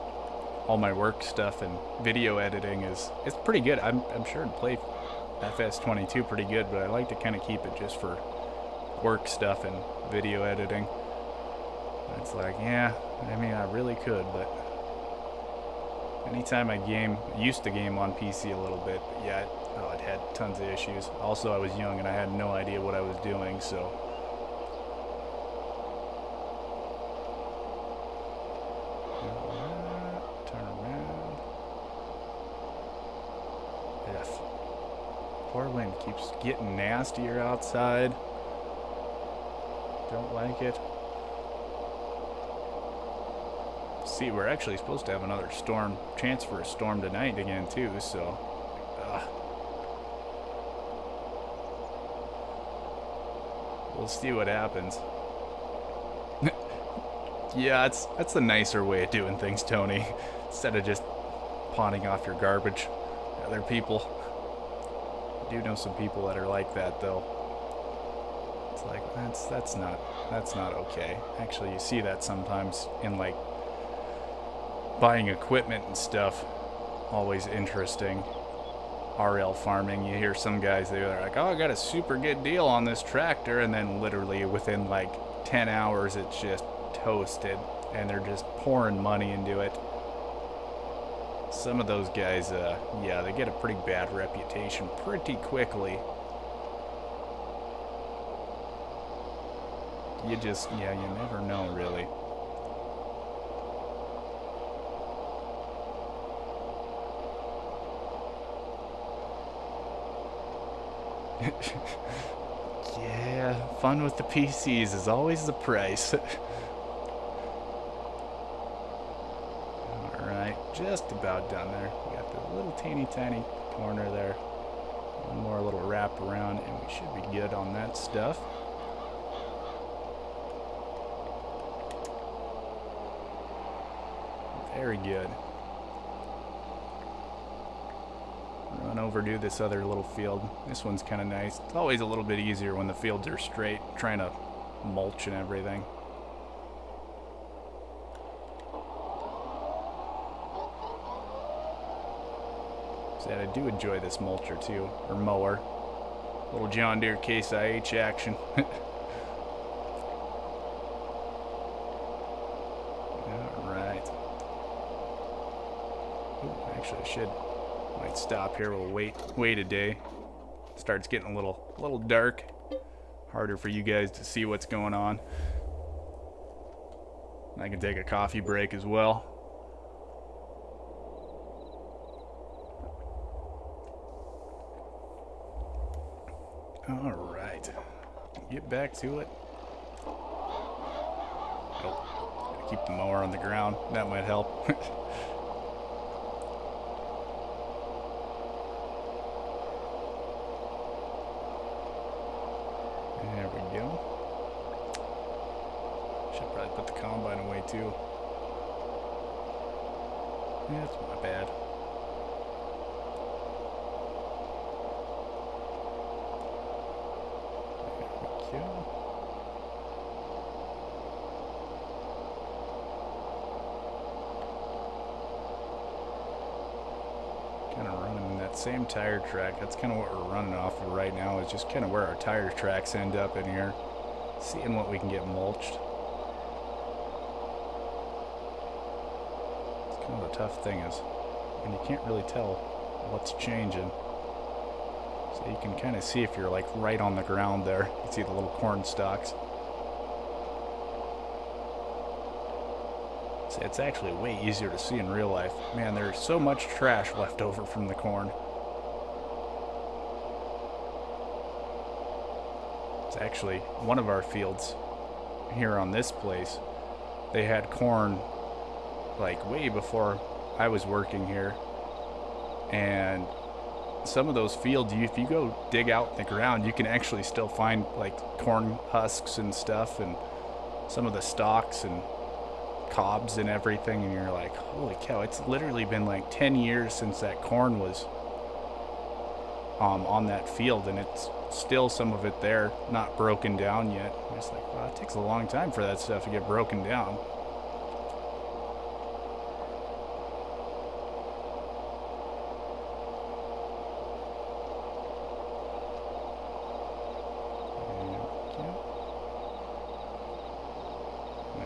S1: all my work stuff and video editing it's pretty good. I'm sure to play FS22 pretty good, but I like to kind of keep it just for work stuff and video editing. It's like, yeah, I mean, I really could, but anytime I used to game on PC a little bit, but yeah, it had tons of issues. Also, I was young and I had no idea what I was doing, so. Turn around. F. Poor wind keeps getting nastier outside. Don't like it. See, we're actually supposed to have another storm, chance for a storm tonight again too, so we'll see what happens. Yeah, that's the nicer way of doing things, Tony, instead of just pawning off your garbage to other people. I do know some people that are like that though. It's like that's not okay. Actually, you see that sometimes in like buying equipment and stuff. Always interesting. RL farming, you hear some guys, they're like, oh, I got a super good deal on this tractor, and then literally within like 10 hours it's just toasted and they're just pouring money into it. Some of those guys, yeah, they get a pretty bad reputation pretty quickly. You never know, really. Yeah, fun with the PCs is always the price. Alright, just about done there. We got the little teeny tiny corner there. One more little wrap around and we should be good on that stuff. Very good. Run over to this other little field. This one's kind of nice. It's always a little bit easier when the fields are straight, trying to mulch and everything. So I do enjoy this mulcher too, or mower. Little John Deere Case IH action. Alright. Actually, I might stop here. We'll wait a day. Starts getting a little dark. Harder for you guys to see what's going on. I can take a coffee break as well. All right, get back to it. keep the mower on the ground. That might help. There we go. Should probably put the combine away too. Yeah, that's my bad. There we go. Kind of running that same tire track. That's kind of what we're running off of right now, is just kind of where our tire tracks end up in here. Seeing what we can get mulched. It's kind of the tough thing is, and you can't really tell what's changing. So you can kind of see if you're like right on the ground there. You can see the little corn stalks. So it's actually way easier to see in real life. Man, there's so much trash left over from the corn. It's actually one of our fields here on this place. They had corn like way before I was working here. And some of those fields, if you go dig out in the ground, you can actually still find like corn husks and stuff, and some of the stalks and cobs and everything, and you're like, holy cow, it's literally been like 10 years since that corn was on that field, and it's still some of it there, not broken down yet. It's like, wow, it takes a long time for that stuff to get broken down.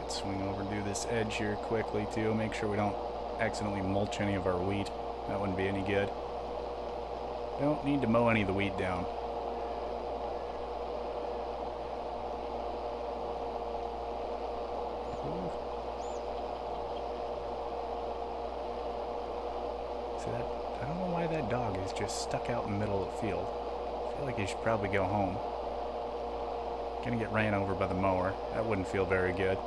S1: Swing over, do this edge here quickly too. Make sure we don't accidentally mulch any of our wheat. That wouldn't be any good. Don't need to mow any of the wheat down. See that? I don't know why that dog is just stuck out in the middle of the field. I feel like he should probably go home. Gonna get ran over by the mower. That wouldn't feel very good.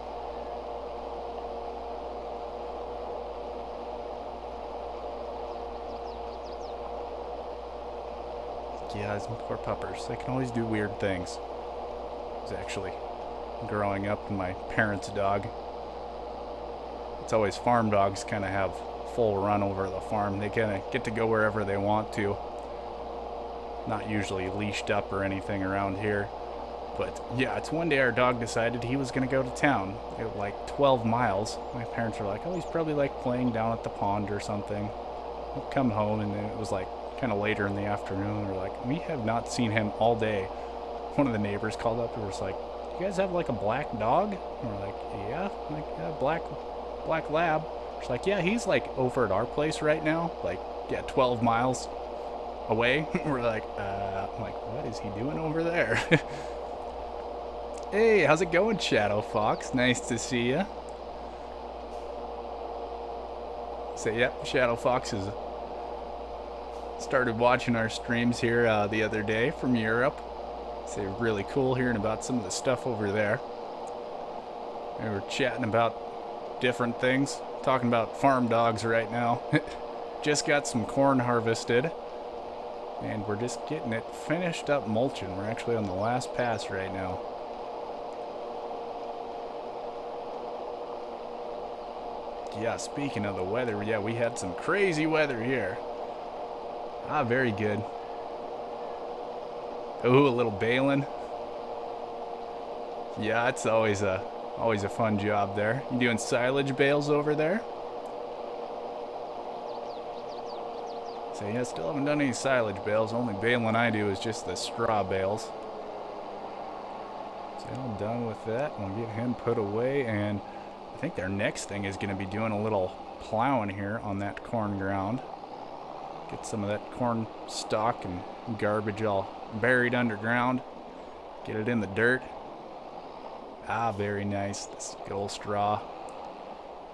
S1: Yeah, these poor puppers. They can always do weird things. I was actually growing up, and my parents' dog. It's always farm dogs kind of have full run over the farm. They kind of get to go wherever they want to. Not usually leashed up or anything around here. But yeah, it's one day our dog decided he was going to go to town. It was like 12 miles. My parents were like, oh, he's probably like playing down at the pond or something. He'll come home, and then it was like kind of later in the afternoon. We're like, we have not seen him all day. One of the neighbors called up and was like, you guys have like a black dog? And we're like, yeah. I'm like, yeah, black lab. She's like, yeah, he's like over at our place right now. Like, yeah, 12 miles away. We're like, I'm like, what is he doing over there? Hey, how's it going, Shadow Fox? Nice to see ya. So, yep, Shadow Fox has started watching our streams here the other day from Europe. It's really cool hearing about some of the stuff over there. We were chatting about different things, talking about farm dogs right now. Just got some corn harvested, and we're just getting it finished up mulching. We're actually on the last pass right now. Yeah, speaking of the weather, yeah, we had some crazy weather here. Ah, very good. Ooh, a little baling. Yeah, it's always a fun job there. You doing silage bales over there? So yeah, still haven't done any silage bales. Only baling I do is just the straw bales. So I'm done with that. We'll get him put away, and I think their next thing is going to be doing a little plowing here on that corn ground. Get some of that corn stalk and garbage all buried underground. Get it in the dirt. Ah, very nice. This good old straw.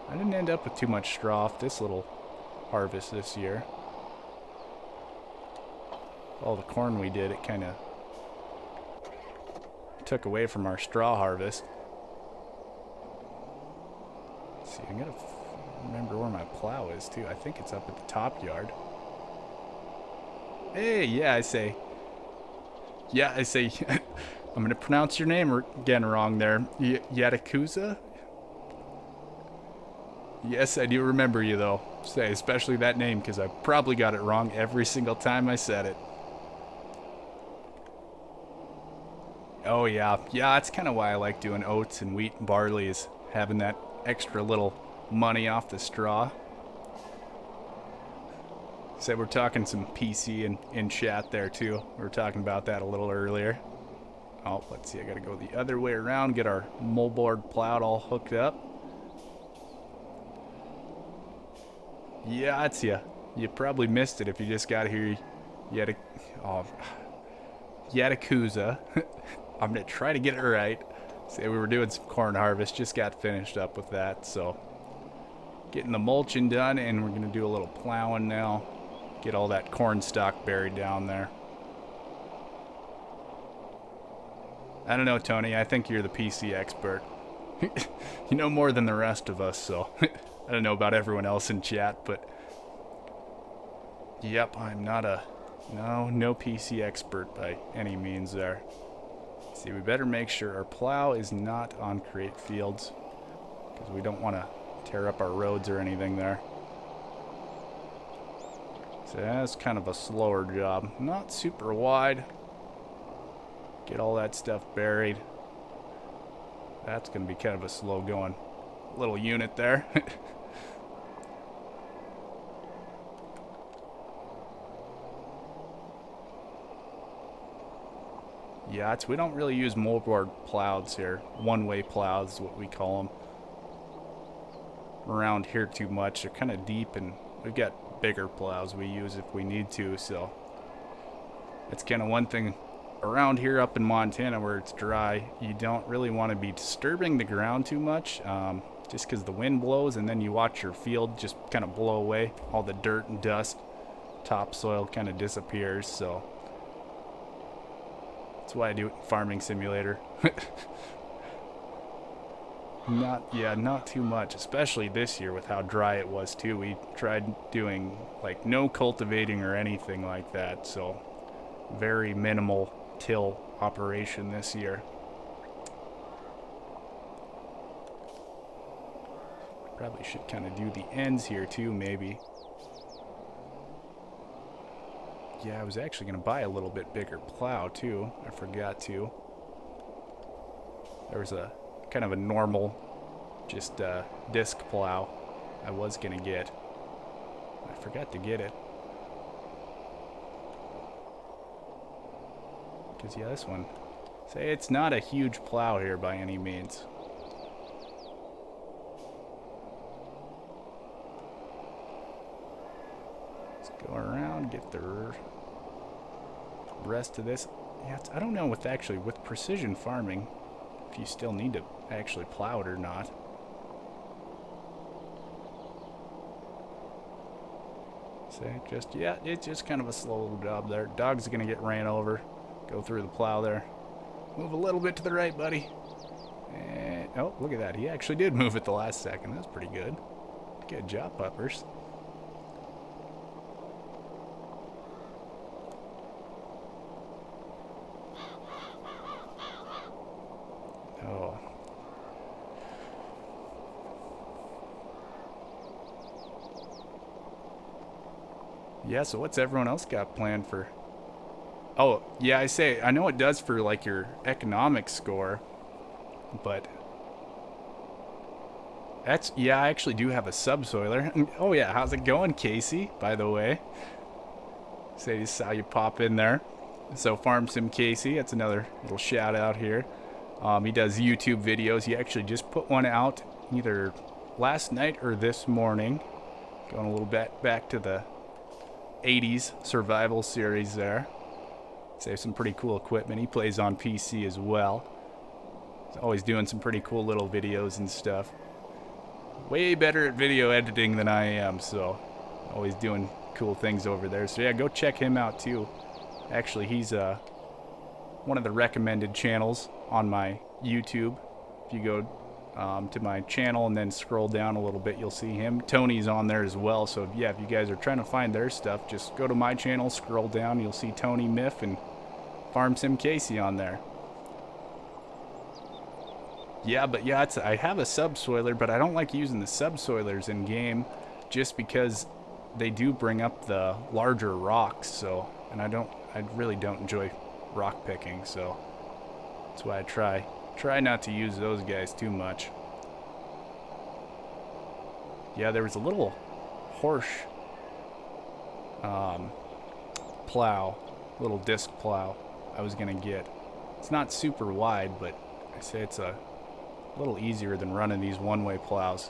S1: I didn't end up with too much straw off this little harvest this year. All the corn we did, it kind of took away from our straw harvest. See, I gotta remember where my plow is too. I think it's up at the top yard. Hey, yeah, I say. I'm gonna pronounce your name again wrong there. Yatakuza? Yes, I do remember you though. Say, especially that name, because I probably got it wrong every single time I said it. Oh yeah, that's kind of why I like doing oats and wheat and barley, is having that extra little money off the straw. Said we're talking some PC in chat there too. We were talking about that a little earlier. Oh, let's see, I gotta go the other way around, get our moldboard plowed all hooked up. Yeah, it's you. You probably missed it if you just got here. Yatakuza. I'm gonna try to get it right. Say we were doing some corn harvest, just got finished up with that, so getting the mulching done, and we're gonna do a little plowing now. Get all that corn stalk buried down there. I don't know, Tony. I think you're the PC expert. You know more than the rest of us, so I don't know about everyone else in chat, but yep, I'm not a no PC expert by any means there. See, we better make sure our plow is not on create fields, because we don't want to tear up our roads or anything there. So that's kind of a slower job. Not super wide. Get all that stuff buried. That's going to be kind of a slow going little unit there. Yeah, we don't really use moldboard plows here. One-way plows is what we call them. Around here too much. They're kind of deep, and we've got bigger plows we use if we need to, so that's kind of one thing around here up in Montana where it's dry. You don't really want to be disturbing the ground too much, just because the wind blows, and then you watch your field just kind of blow away. All the dirt and dust, topsoil kind of disappears, so that's why I do it in Farming Simulator. Not too much, especially this year with how dry it was too. We tried doing like no cultivating or anything like that, so very minimal till operation this year. Probably should kind of do the ends here too, maybe. Yeah, I was actually going to buy a little bit bigger plow too. I forgot to. There was a kind of a normal, just disc plow I was going to get. I forgot to get it. Because, yeah, this one, say it's not a huge plow here by any means. Let's go around, get the rest of this. Yeah, I don't know with precision farming if you still need to actually plow it or not. So it's just kind of a slow little job there. Dog's gonna get ran over. Go through the plow there. Move a little bit to the right, buddy. And, oh, look at that. He actually did move at the last second. That's pretty good. Good job, puppers. Oh. Yeah, so what's everyone else got planned for? Oh, yeah, I know it does for like your economic score, but I actually do have a subsoiler. Oh yeah, how's it going, Casey, by the way? Say, just saw you pop in there. So Farm Sim Casey, that's another little shout out here. He does YouTube videos. He actually just put one out either last night or this morning. Going a little bit back to the 80s survival series there. Save some pretty cool equipment. He plays on PC as well. He's always doing some pretty cool little videos and stuff. Way better at video editing than I am, so always doing cool things over there. So yeah, go check him out too. Actually, he's one of the recommended channels on my YouTube. If you go to my channel, and then scroll down a little bit, you'll see him. Tony's on there as well, so yeah, if you guys are trying to find their stuff, just go to my channel, scroll down, you'll see Tony Miff and Farm Sim Casey on there. Yeah, but yeah, I have a subsoiler, but I don't like using the subsoilers in game just because they do bring up the larger rocks, so, and I really don't enjoy rock picking, so that's why I try not to use those guys too much. Yeah, there was a little horse plow, little disc plow I was gonna get. It's not super wide, but I say it's a little easier than running these one-way plows.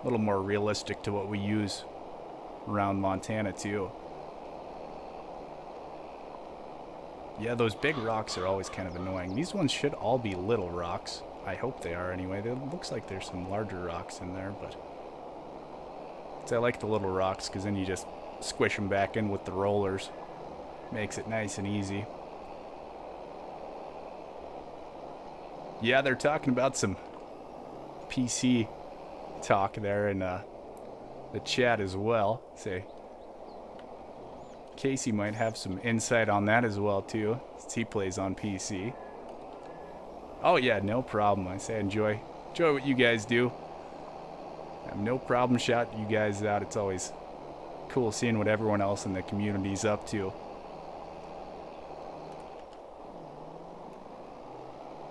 S1: A little more realistic to what we use around Montana too. Yeah, those big rocks are always kind of annoying. These ones should all be little rocks. I hope they are anyway. It looks like there's some larger rocks in there, but I like the little rocks because then you just squish them back in with the rollers. Makes it nice and easy. Yeah, they're talking about some PC talk there in the chat as well. Say Casey might have some insight on that as well too, since he plays on PC. Oh yeah, no problem. I say enjoy what you guys do. I have no problem shouting you guys out. It's always cool seeing what everyone else in the community's up to.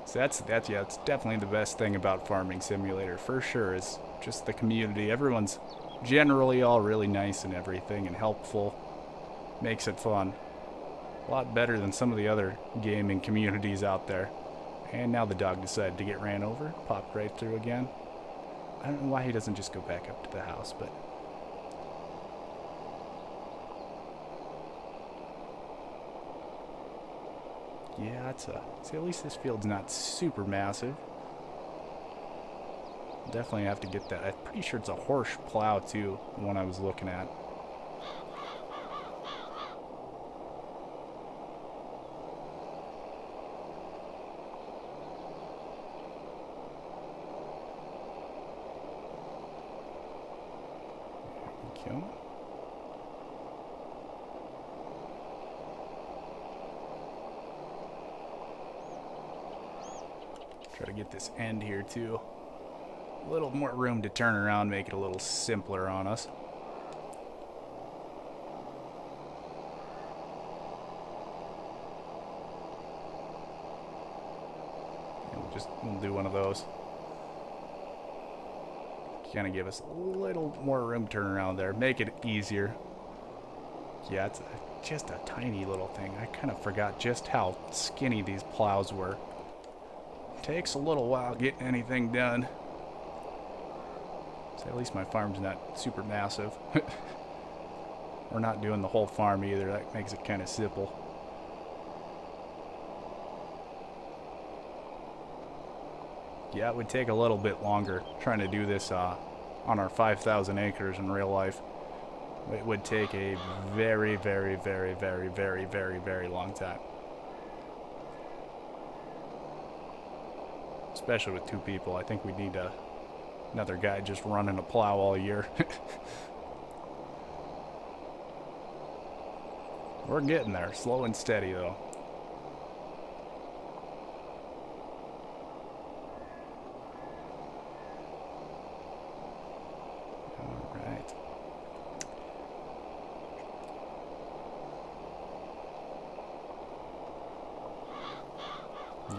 S1: So that's yeah, it's definitely the best thing about Farming Simulator for sure, is just the community. Everyone's generally all really nice and everything and helpful. Makes it fun. A lot better than some of the other gaming communities out there. And now the dog decided to get ran over. Popped right through again. I don't know why he doesn't just go back up to the house, but... yeah, see, at least this field's not super massive. Definitely have to get that. I'm pretty sure it's a horse plow, too, the one I was looking at. There we go. Try to get this end here too. A little more room to turn around, make it a little simpler on us. And we'll do one of those. Kind of give us a little more room to turn around there, make it easier. Yeah, it's just a tiny little thing. I kind of forgot just how skinny these plows were. Takes a little while getting anything done. So at least my farm's not super massive. We're not doing the whole farm either. That makes it kind of simple. Yeah, it would take a little bit longer trying to do this on our 5,000 acres in real life. It would take a very, very, very, very, very, very, very long time. Especially with two people. I think we need another guy just running a plow all year. We're getting there, slow and steady though. Alright.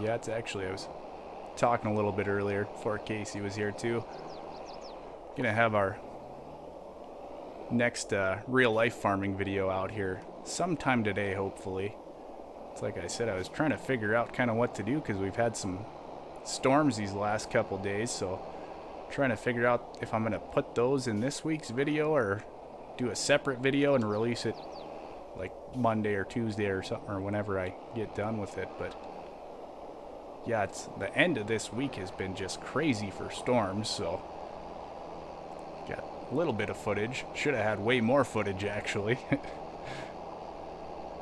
S1: Yeah, it's actually, I was talking a little bit earlier before Casey was here too. Gonna have our next real life farming video out here sometime today, hopefully. It's like I said, I was trying to figure out kind of what to do because we've had some storms these last couple days, so trying to figure out if I'm gonna put those in this week's video or do a separate video and release it like Monday or Tuesday or something, or whenever I get done with it. But yeah, it's the end of this week has been just crazy for storms, so got a little bit of footage. Should have had way more footage actually.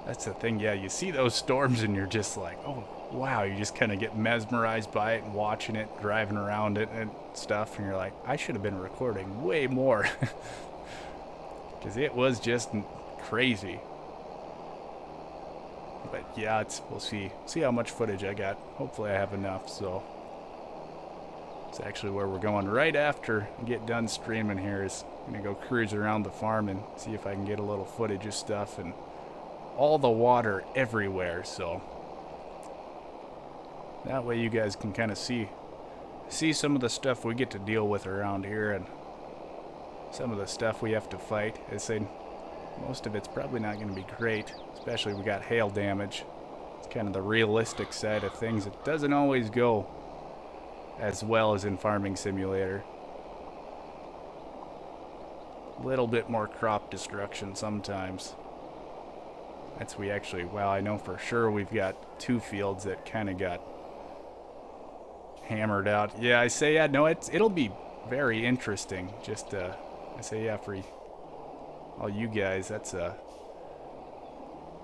S1: That's the thing, yeah, you see those storms and you're just like, oh wow, you just kind of get mesmerized by it and watching it, driving around it and stuff, and you're like, I should have been recording way more. Because it was just crazy. But yeah, we'll see how much footage I got. Hopefully I have enough, so it's actually where we're going right after I get done streaming here. Is gonna go cruise around the farm and see if I can get a little footage of stuff, and all the water everywhere, so that way you guys can kind of see some of the stuff we get to deal with around here, and some of the stuff we have to fight. I say most of it's probably not going to be great, especially we got hail damage. It's kind of the realistic side of things. It doesn't always go as well as in Farming Simulator. A little bit more crop destruction sometimes. We actually, well, I know for sure we've got 2 fields that kind of got hammered out. Yeah, I say, yeah, no, it'll be very interesting. Just, I say, yeah, for all you guys, that's,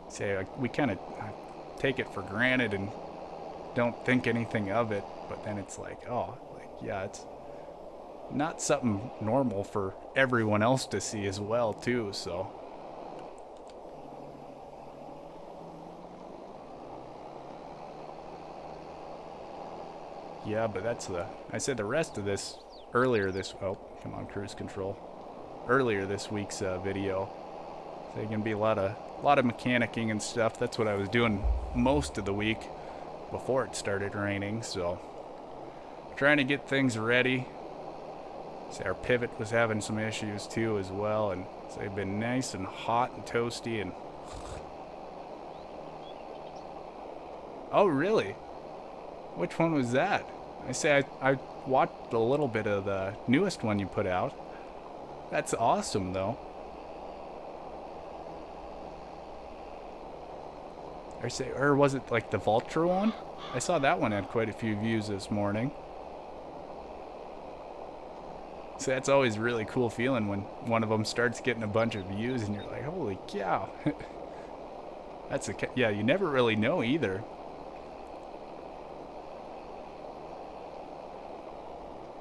S1: say, we kind of take it for granted and don't think anything of it, but then it's like, oh, like, yeah, it's not something normal for everyone else to see as well, too, so. Yeah, but that's I said the rest of this earlier this, oh, come on, cruise control. Earlier this week's video. So there's gonna be a lot of mechanicking and stuff. That's what I was doing most of the week before it started raining, so trying to get things ready. So our pivot was having some issues too as well, and so they've been nice and hot and toasty and oh really? Which one was that? I say I watched a little bit of the newest one you put out. That's awesome, though. Or was it like the Vulture one? I saw that one had quite a few views this morning. So that's always really cool feeling when one of them starts getting a bunch of views and you're like, holy cow. Yeah, you never really know either.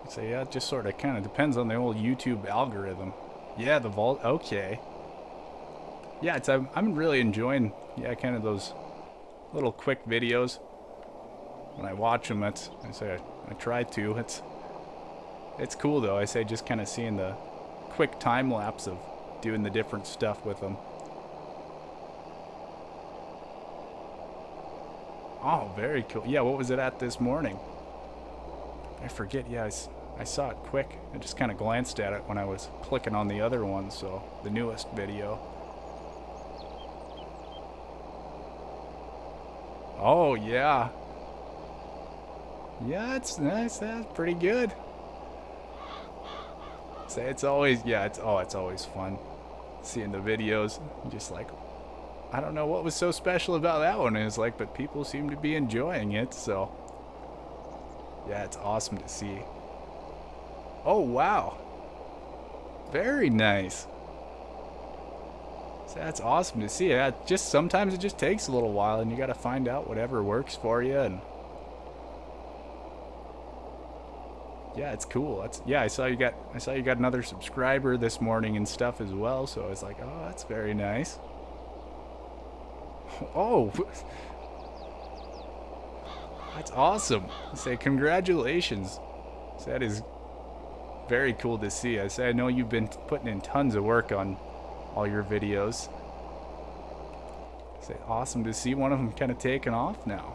S1: So yeah, it just sort of kind of depends on the old YouTube algorithm. Yeah, the vault. Okay. Yeah, I'm really enjoying kind of those little quick videos. When I watch them, I try to. It's cool though. I say just kind of seeing the quick time lapse of doing the different stuff with them. Oh, very cool. Yeah, what was it at this morning? I forget. Yeah, I saw it quick. I just kind of glanced at it when I was clicking on the other one, so the newest video. Oh, yeah. Yeah, it's nice. That's pretty good. So it's always, it's always fun seeing the videos. Just like, I don't know what was so special about that one. It's like, but people seem to be enjoying it, so. Yeah, it's awesome to see. Oh, wow. Very nice. So that's awesome to see. Yeah, just sometimes it just takes a little while and you got to find out whatever works for you, and yeah, it's cool. I saw you got another subscriber this morning and stuff as well, so I was like, "Oh, that's very nice." Oh. That's awesome. I say congratulations. So that is very cool to see. I know you've been putting in tons of work on all your videos. I say awesome to see one of them kind of taking off now.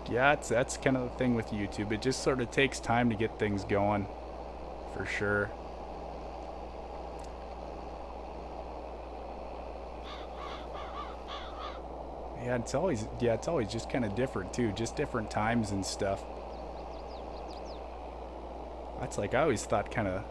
S1: Yeah, that's kind of the thing with YouTube. It just sort of takes time to get things going, for sure. Yeah, it's always just kind of different too, just different times and stuff. That's like I always thought kind of.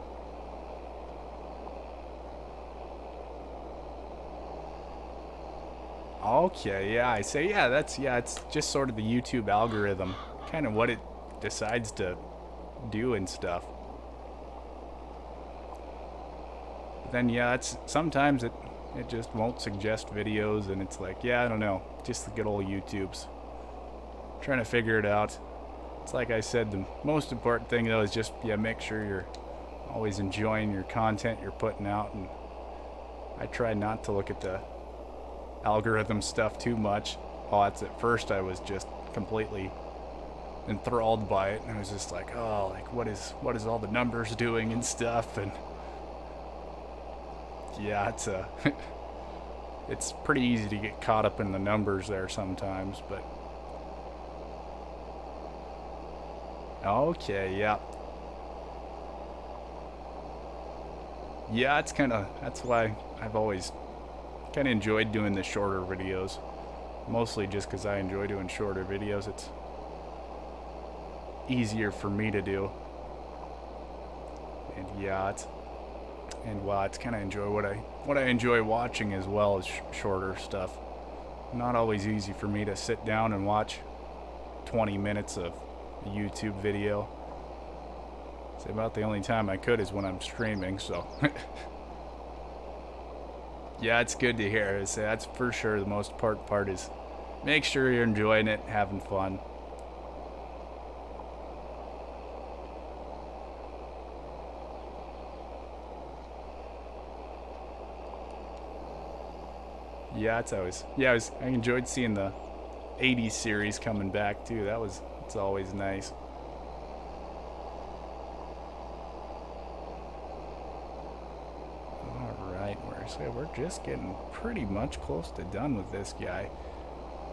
S1: Okay, yeah, I say, yeah, it's just sort of the YouTube algorithm, kind of what it decides to do and stuff. But then, yeah, it's sometimes it just won't suggest videos, and it's like, yeah, I don't know, just the good old YouTube's trying to figure it out. It's like I said, the most important thing though is just, yeah, make sure you're always enjoying your content you're putting out, and I try not to look at the algorithm stuff too much. Oh, that's at first I was just completely enthralled by it, and I was just like, oh, like what is all the numbers doing and stuff, and yeah, it's it's pretty easy to get caught up in the numbers there sometimes, but okay, yeah. Yeah, it's that's why I've always kind of enjoyed doing the shorter videos. Mostly just because I enjoy doing shorter videos. It's easier for me to do. And yeah, it's kind of enjoy what I enjoy watching as well as shorter stuff. Not always easy for me to sit down and watch 20 minutes of a YouTube video. It's about the only time I could is when I'm streaming, so yeah, it's good to hear. That's for sure the most important part is make sure you're enjoying it, having fun. Yeah, I enjoyed seeing the 80s series coming back too. It's always nice. Alright, we're just getting pretty much close to done with this guy.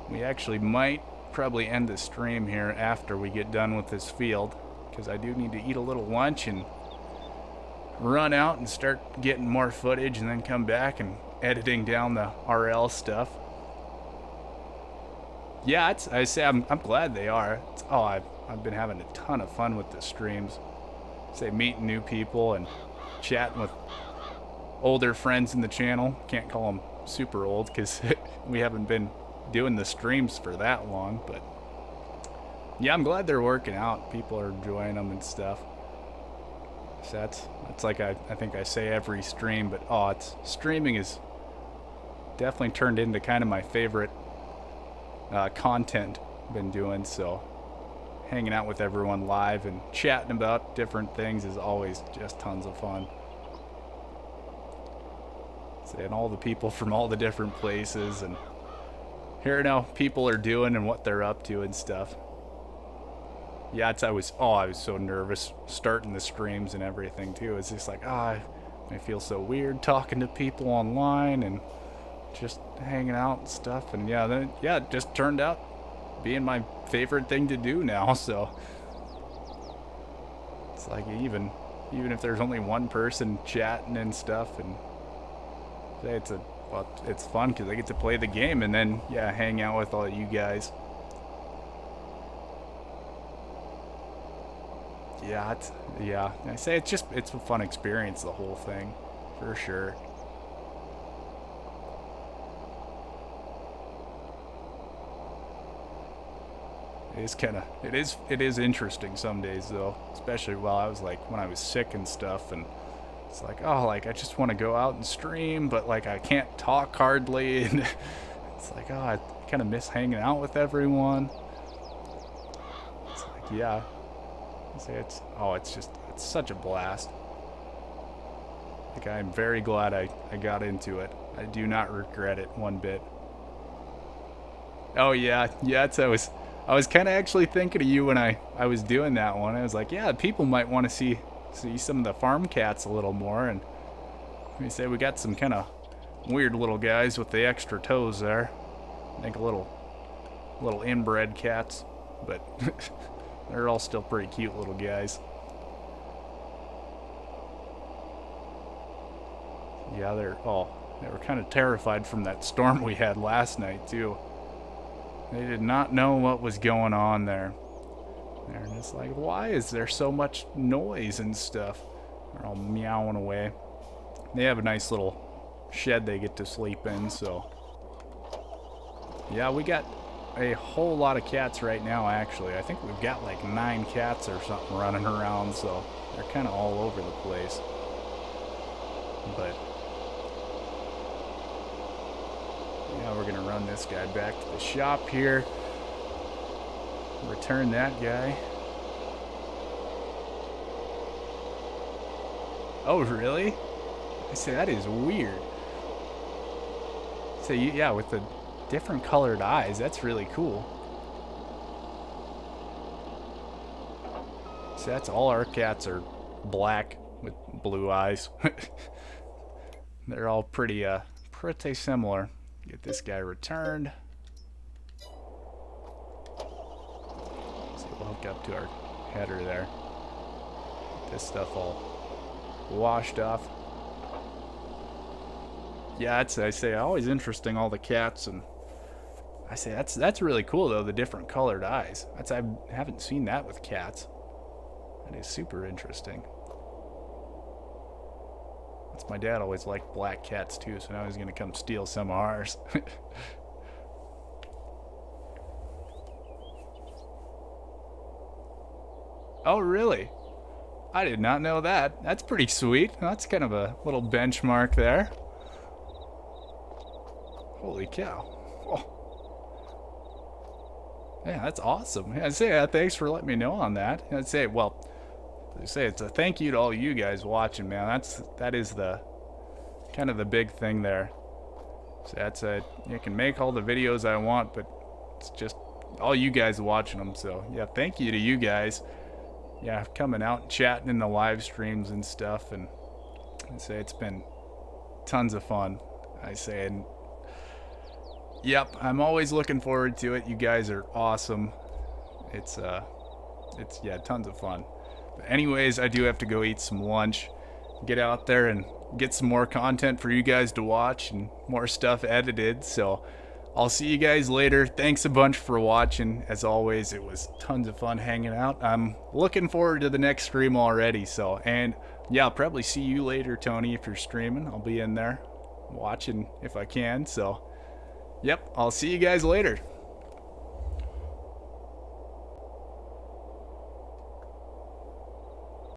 S1: We actually might probably end the stream here after we get done with this field, because I do need to eat a little lunch and run out and start getting more footage, and then come back and editing down the RL stuff. Yeah, I'm glad they are. I've been having a ton of fun with the streams. Meeting new people and chatting with older friends in the channel. Can't call them super old because we haven't been doing the streams for that long, but yeah, I'm glad they're working out. People are enjoying them and stuff. So that's like I think I say every stream, but streaming is definitely turned into kind of my favorite content I've been doing. So hanging out with everyone live and chatting about different things is always just tons of fun. And all the people from all the different places, and hearing how people are doing and what they're up to and stuff. Yeah, I was so nervous starting the streams and everything too. It's just like, I feel so weird talking to people online and just hanging out and stuff. And it just turned out being my favorite thing to do now. So it's like even if there's only one person chatting and stuff, and it's fun because I get to play the game and then hang out with all you guys. I say it's a fun experience, the whole thing, for sure. It is interesting some days though, especially when I was sick and stuff, and it's like, I just want to go out and stream, but I can't talk hardly, and it's like, I kind of miss hanging out with everyone. It's like, it's such a blast. I'm very glad I got into it. I do not regret it one bit. Oh yeah, I was kind of actually thinking of you when I was doing that one. I was like, people might want to see some of the farm cats a little more, and we got some kind of weird little guys with the extra toes there. I think little inbred cats, but they're all still pretty cute little guys. Yeah, they were kind of terrified from that storm we had last night too. They did not know what was going on there. They're just like, why is there so much noise and stuff? They're all meowing away. They have a nice little shed they get to sleep in, so Yeah, we got a whole lot of cats right now, actually. I think we've got like 9 cats or something running around, so they're kind of all over the place. But yeah, we're gonna run this guy back to the shop here. Return that guy. Oh, really? I say that is weird. So yeah, with the different colored eyes, that's really cool. So that's all our cats are black with blue eyes. They're all pretty similar. Get this guy returned. So we'll hook up to our header there. Get this stuff all washed off. Yeah, I say always interesting, all the cats, and I say that's really cool though, the different colored eyes. I haven't seen that with cats. That is super interesting. That's my dad always liked black cats too, so now he's gonna come steal some of ours. Oh, really? I did not know that. That's pretty sweet. That's kind of a little benchmark there. Holy cow. Oh. Yeah, that's awesome. I'd say thanks for letting me know on that. I'd say, well, it's a thank you to all you guys watching, man. That is the kind of the big thing there. So that's you can make all the videos I want, but it's just all you guys watching them. So yeah, thank you to you guys. Yeah, coming out and chatting in the live streams and stuff, and I say it's been tons of fun. I say, and yep, I'm always looking forward to it. You guys are awesome. It's yeah, tons of fun. But anyways, I do have to go eat some lunch, get out there and get some more content for you guys to watch and more stuff edited. So I'll see you guys later. Thanks a bunch for watching. As always, it was tons of fun hanging out. I'm looking forward to the next stream already. So, and yeah, I'll probably see you later, Tony, if you're streaming. I'll be in there watching if I can. So, yep, I'll see you guys later.